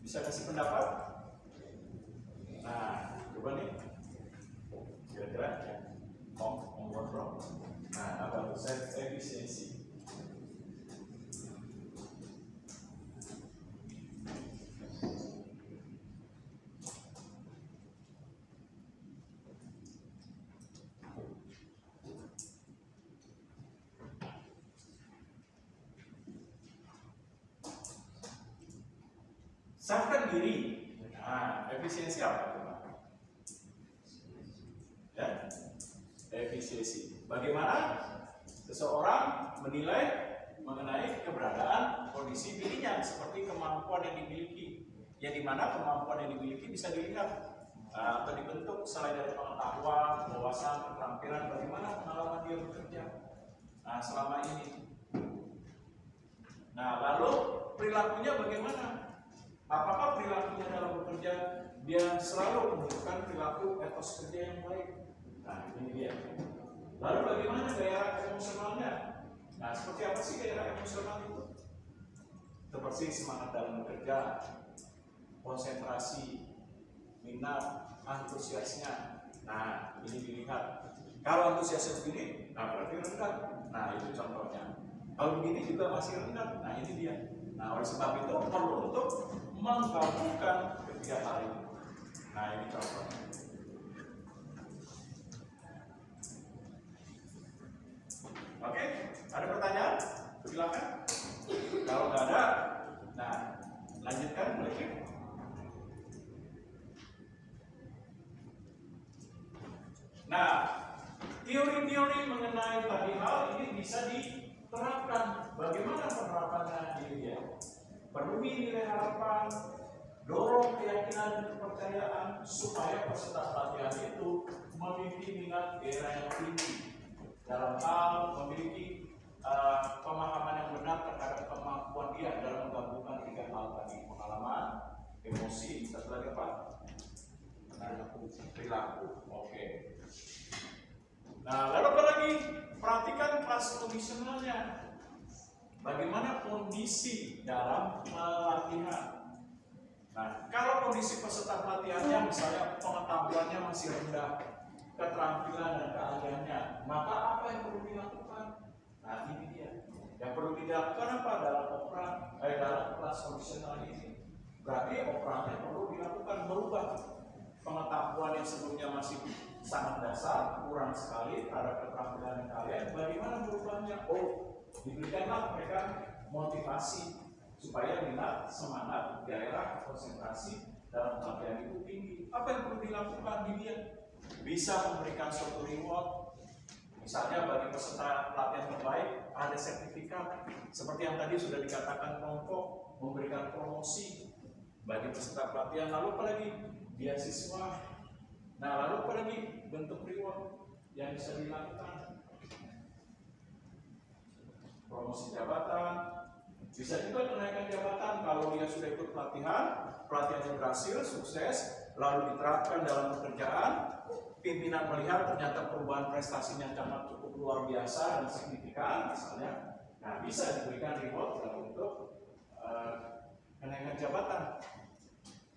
Speaker 3: Bisa kasih pendapat? Nah, coba nih. Kira-kira ya. Ngobrol. Nah, apa itu self efficiency? Sadar diri. Nah, efisiensi apa? Ya, efisiensi. Bagaimana seseorang menilai mengenai keberadaan kondisi dirinya, seperti kemampuan yang dimiliki. Yang dimana kemampuan yang dimiliki bisa dilihat atau dibentuk selain dari pengetahuan, wawasan, keterampilan, bagaimana pengalaman dia bekerja selama ini. Nah, lalu perilakunya bagaimana? Apakah perilakunya dalam bekerja dia selalu menunjukkan perilaku etos kerja yang baik? Nah, ini dia. Lalu bagaimana gaya emosionalnya? Nah, seperti apa sih gaya emosional itu? Seperti semangat dalam bekerja, konsentrasi, minat, antusiasnya. Nah, ini dilihat. Kalau antusiasnya begini, nah berarti rendah. Nah, itu contohnya. Kalau begini juga masih rendah. Nah, ini dia. Nah, oleh sebab itu perlu untuk menggabungkan ketiga hal ini. Nah, ini contohnya. Oke, ada pertanyaan? Silakan. Kalau nggak ada, nah lanjutkan lagi. Nah, teori-teori mengenai tadi hal ini bisa diterapkan. Bagaimana penerapannya ini ya? Penuhi nilai harapan, dorong keyakinan dan kepercayaan supaya peserta pelatihan itu memiliki minat gairah yang tinggi dalam hal memiliki pemahaman yang benar terhadap kemampuan dia dalam menggabungkan tiga hal tadi: pengalaman, emosi, satu lagi apa? Perilaku. Oke. Nah, lalu apa lagi? Perhatikan kelas kondisionalnya. Bagaimana kondisi dalam pelatihan? Nah, kalau kondisi peserta pelatihannya misalnya pengetahuannya masih rendah, keterampilan dan keahliannya, maka apa yang perlu dilakukan? Nah, ini dia. Yang perlu dilakukan apa dalam dalam kelas kondisional ini? Berarti operannya perlu dilakukan, berubah pengetahuan yang sebelumnya masih sangat dasar, kurang sekali terhadap keterampilan dan keahlian. Bagaimana berubahnya? Oh, diberikanlah mereka motivasi supaya minat, semangat, gairah, konsentrasi dalam pelatihan itu tinggi. Apa yang perlu dilakukan? Dilihat. Bisa memberikan suatu reward. Misalnya bagi peserta pelatihan terbaik ada sertifikat, seperti yang tadi sudah dikatakan kelompok, memberikan promosi bagi peserta pelatihan. Lalu apa lagi? Beasiswa. Nah, lalu apa lagi? Bentuk reward yang bisa dilakukan. Promosi jabatan, bisa juga kenaikan jabatan kalau dia sudah ikut pelatihan, pelatihannya berhasil, sukses, lalu diterapkan dalam pekerjaan, pimpinan melihat ternyata perubahan prestasinya sangat cukup luar biasa dan signifikan misalnya, nah bisa diberikan reward dalam bentuk kenaikan jabatan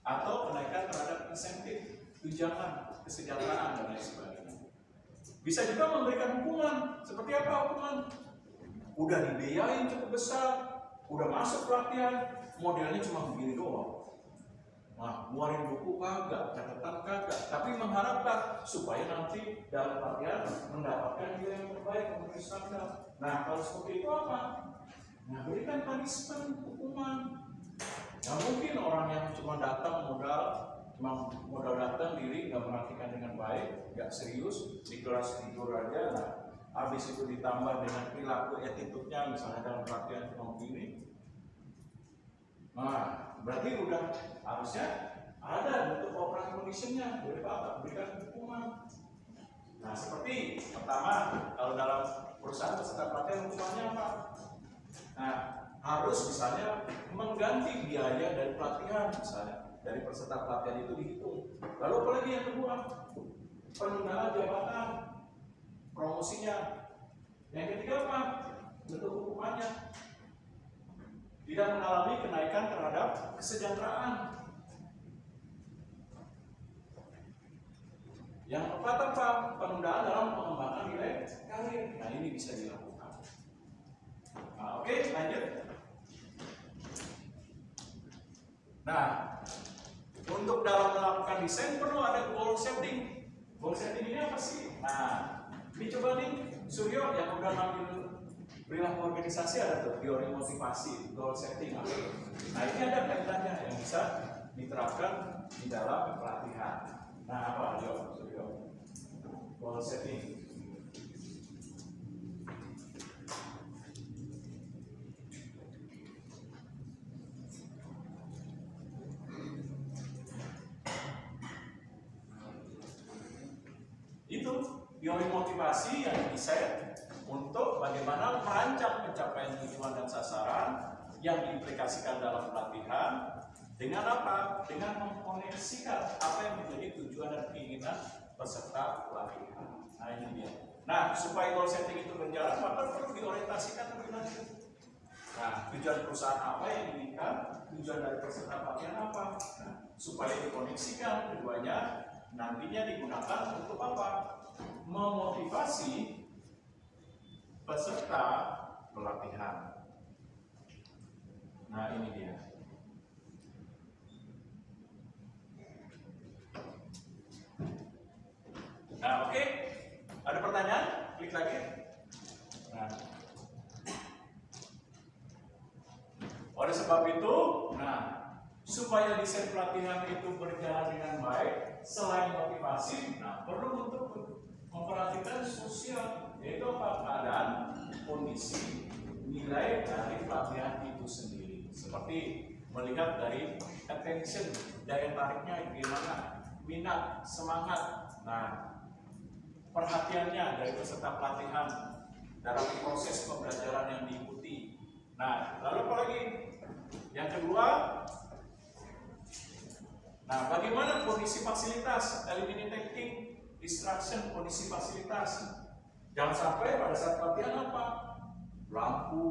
Speaker 3: atau kenaikan terhadap insentif, tunjangan, kesejahteraan dan lain sebagainya. Bisa juga memberikan hukuman. Seperti apa hukuman? Udah dibiayain cukup besar, udah masuk pelatihan, modelnya cuma begini doang. Nah, ngeluarin buku kagak, catatan kagak, tapi mengharapkan supaya nanti dalam pelatihan mendapatkan nilai yang terbaik, memenuhi standar. Nah, kalau seperti itu apa? Nah, berikan punishment, hukuman. Nah, mungkin orang yang cuma datang modal datang diri, nggak memperhatikan dengan baik, nggak serius, di kelas tidur aja. Nah, habis itu ditambah dengan perilaku attitude-nya, misalnya dalam pelatihan cuma begini. Nah, berarti udah harusnya ada bentuk operation conditionnya, boleh Bapak berikan hukuman. Nah, seperti pertama, kalau dalam perusahaan peserta pelatihan hukumannya apa? Nah, harus misalnya mengganti biaya dari pelatihan, misalnya dari peserta pelatihan itu dihitung. Lalu apalagi yang kedua, penundaan jabatan, promosinya. Yang ketiga apa? Bentuk hukumannya tidak mengalami kenaikan terhadap kesejahteraan. Yang keempat apa? Penundaan dalam pengembangan nilai karir. Nah, ini bisa dilakukan. Nah, oke, lanjut. Nah, untuk dalam melakukan desain perlu ada goal setting. Goal setting ini apa sih? Nah, ini coba nih Suryo yang udah ngambil perilaku organisasi ada tuh teori motivasi, goal setting. Oke. Nah, ini ada kaitannya yang bisa diterapkan di dalam pelatihan. Nah, apa? Yo, Suryo. Goal setting. Itu teori motivasi yang didesain untuk bagaimana merancang pencapaian tujuan dan sasaran yang diaplikasikan dalam pelatihan dengan apa? Dengan mengkoneksikan apa yang menjadi tujuan dan keinginan peserta pelatihan. Nah, ini dia. Nah, supaya goal setting itu berjalan, maka perlu diorientasikan lebih lanjut. Nah, tujuan perusahaan apa yang diinginkan, tujuan dari peserta pelatihan apa? Nah, supaya dikoneksikan keduanya, nantinya digunakan untuk apa? Memotivasi peserta pelatihan. Nah, ini dia. Nah, oke. Ada pertanyaan? Klik lagi. Nah. Oleh sebab itu, supaya desain pelatihan itu berjalan dengan baik, selain motivasi, perlu untuk memperhatikan sosial, yaitu apa? Keadaan, kondisi, nilai dari pelatihan itu sendiri. Seperti melihat dari attention, daya tariknya gimana, minat, semangat. Nah, perhatiannya dari peserta pelatihan dalam proses pembelajaran yang diikuti. Nah, lalu apa lagi? Yang kedua, bagaimana kondisi fasilitas, eliminating distraction, kondisi fasilitas. Jangan sampai pada saat pelatihan apa? Lampu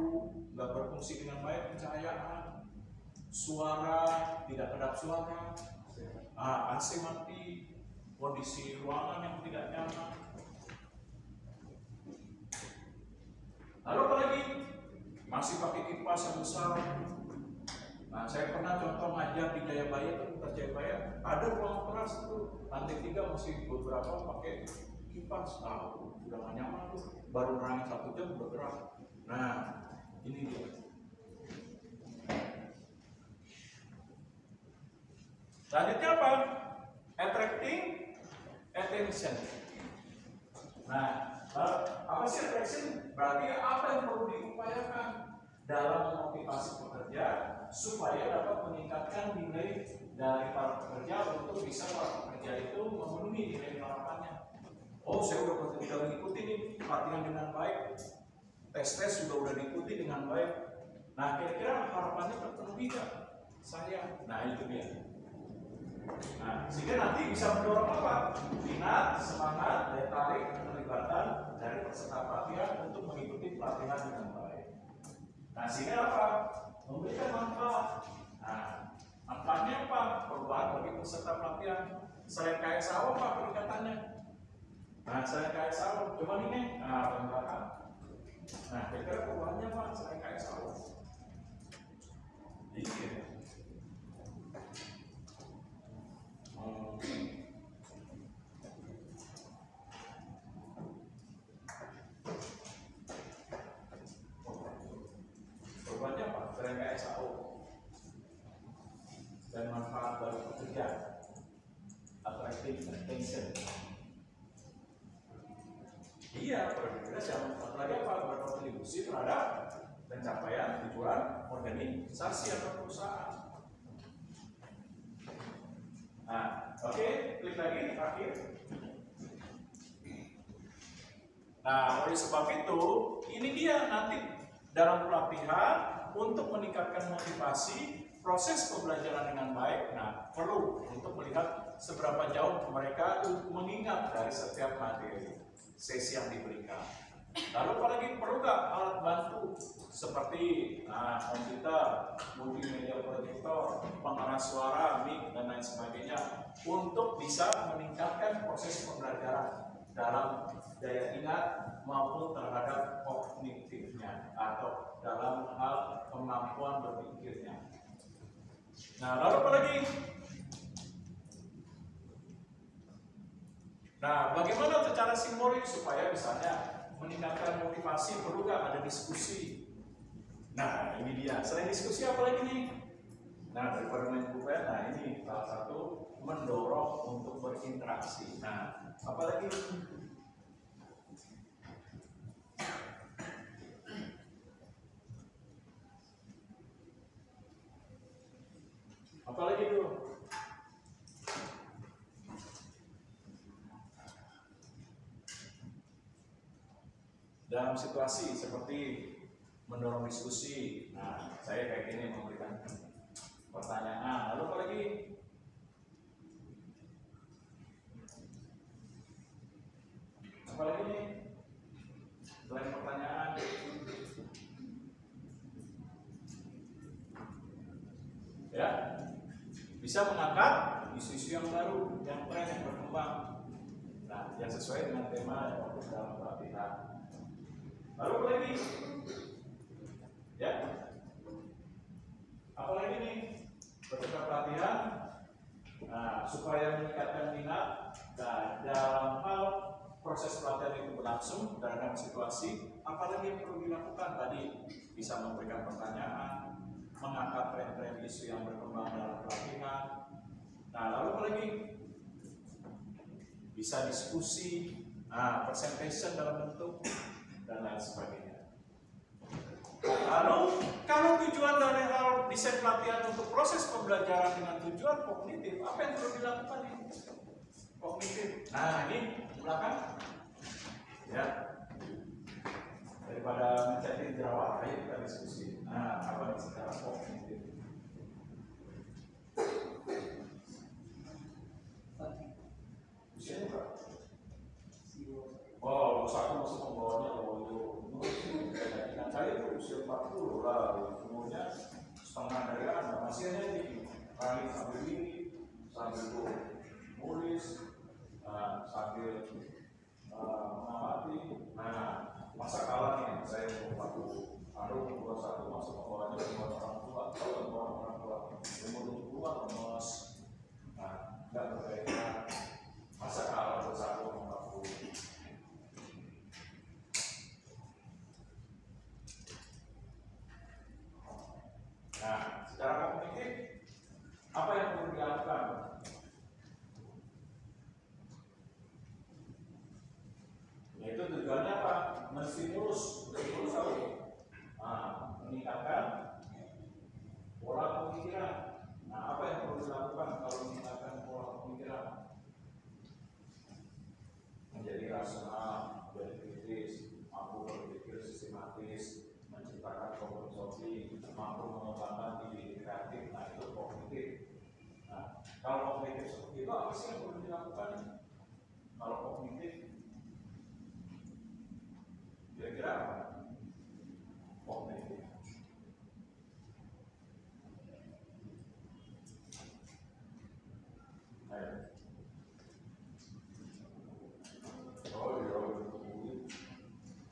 Speaker 3: nggak berfungsi dengan baik, pencahayaan, suara tidak kedap suara, AC mati, kondisi ruangan yang tidak nyaman. Lalu apa lagi? Masih pakai kipas yang besar. Nah, saya pernah contoh ngajar di Jayabaya itu, Universitas Jayabaya, ada ruang keras tuh, lantai 3 masih beberapa pakai kipas. Udah gak nyaman tuh, baru running 1 jam bergerak. Nah, ini dia. Selanjutnya apa? Attracting attention. Nah, apa sih attraction? Berarti apa yang perlu diupayakan dalam memotivasi pekerja supaya dapat meningkatkan nilai dari para pekerja untuk bisa para pekerja itu memenuhi nilai harapannya. Oh, saya udah mengikuti nih pelatihan dengan baik, tes sudah diikuti dengan baik. Nah, kira-kira harapannya terpenuhi nggak saya? Nah, itu dia. Nah, sehingga nanti bisa mendorong apa? Minat, semangat, daya tarik, keterlibatan dari peserta pelatihan untuk mengikuti pelatihan dengan baik. Nah, sehingga apa? Memberikan manfaat. Nah, manfaatnya apa? Perubahan bagi peserta pelatihan. Selain KSAO apa peningkatannya? Nah, selain KSAO, coba ini, peningkatan. Nah, kira-kira perubahannya apa? Selain KSAO. Iya. Perubahannya apa? Selain KSAO dan manfaat bagi pekerja, attracting attention. Iya, produktivitas yang lagi apa? Berkontribusi terhadap pencapaian tujuan organisasi atau perusahaan. lagi terakhir. Nah, oleh sebab itu, ini dia nanti dalam pelatihan untuk meningkatkan motivasi proses pembelajaran dengan baik. Nah, perlu untuk melihat seberapa jauh mereka mengingat dari setiap materi sesi yang diberikan. Lalu apalagi perlu nggak alat bantu seperti komputer, multimedia proyektor, pengeras suara, mic dan lain sebagainya untuk bisa meningkatkan proses pembelajaran dalam daya ingat maupun terhadap kognitifnya atau dalam hal kemampuan berpikirnya. Nah, lalu apa lagi? Nah, bagaimana secara simbolik supaya misalnya meningkatkan motivasi, perlu nggak ada diskusi? Nah, ini dia. Selain diskusi apa lagi nih? Nah, daripada main pulpen, nah ini salah satu mendorong untuk berinteraksi. Nah, apa lagi? Apa lagi tuh? Dalam situasi seperti mendorong diskusi, nah saya kayak gini memberikan pertanyaan, lalu apa lagi? Apa lagi nih? Selain pertanyaan, ya, bisa mengangkat isu-isu yang baru, yang tren, yang berkembang, nah yang sesuai dengan tema yang fokus dalam pelatihan. Lalu apa lagi? Ya, apa lagi nih? Peserta pelatihan, nah, supaya meningkatkan minat dan dalam hal proses pelatihan itu berlangsung dalam situasi, apalagi yang perlu dilakukan tadi? Bisa memberikan pertanyaan, mengangkat tren-tren isu yang berkembang dalam pelatihan. Nah, lalu apa lagi? Bisa diskusi, presentation dalam bentuk dan lain sebagainya. Lalu, kalau tujuan dari hal desain pelatihan untuk proses pembelajaran dengan tujuan kognitif, apa yang perlu dilakukan ini? Kognitif. Nah, ini di belakang, ya. Daripada mencetin jerawat, ayo kita diskusi. Nah, apa nih secara kognitif? Usianya berapa? Oh, satu masuk pembawanya saya itu usia 40 lah, umurnya setengah dari Anda, masih aja di kali sambil ini, sambil nulis, sambil mengamati. Nah, masa kalah nih, saya umur 40, umur 21 masuk pembawanya umur orang tua, orang tua, umur 20-an lemes, nah, nggak berbeda, masa kalah bersatu umur 40. Nah, secara kognitif, apa yang perlu dilakukan? Yaitu tujuannya apa? Menstimulus apa? Meningkatkan pola pemikiran. Nah, apa yang perlu dilakukan kalau meningkatkan pola pemikiran? Menjadi rasional, menjadi kritis, mampu berpikir sistematis, menciptakan problem solving, mampu mengembangkan ide kreatif. Nah, itu kognitif. Nah, kalau kognitif seperti itu apa sih yang perlu dilakukan? Kalau kognitif, kira-kira apa? Kognitif. Ayo.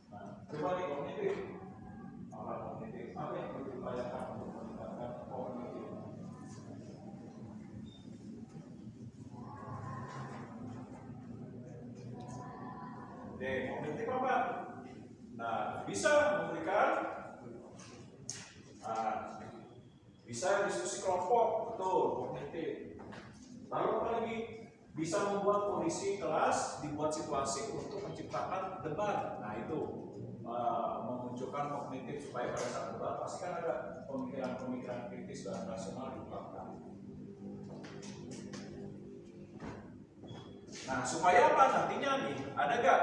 Speaker 3: Nah, coba di kognitif. Apa yang perlu diupayakan untuk meningkatkan kognitif? Kognitif apa? Nah, bisa memberikan, bisa diskusi kelompok, betul, kognitif. Lalu apa lagi? Bisa membuat kondisi kelas, dibuat situasi untuk menciptakan debat. Nah, itu memunculkan kognitif supaya pada saat debat pasti kan ada pemikiran-pemikiran kritis dan rasional di belakang. Nah, supaya apa nantinya nih? Ada gak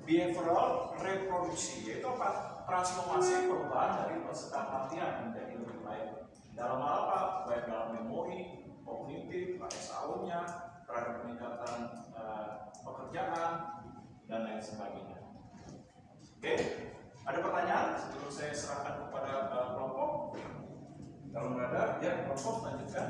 Speaker 3: behavioral reproduksi, yaitu apa? Transformasi perubahan dari peserta pelatihan menjadi lebih baik. Dalam hal apa? Baik dalam memori, kognitif, SAO-nya, terhadap peningkatan pekerjaan, dan lain sebagainya. Oke, ada pertanyaan sebelum saya serahkan kepada kelompok? Kalau nggak ada, ya kelompok lanjutkan.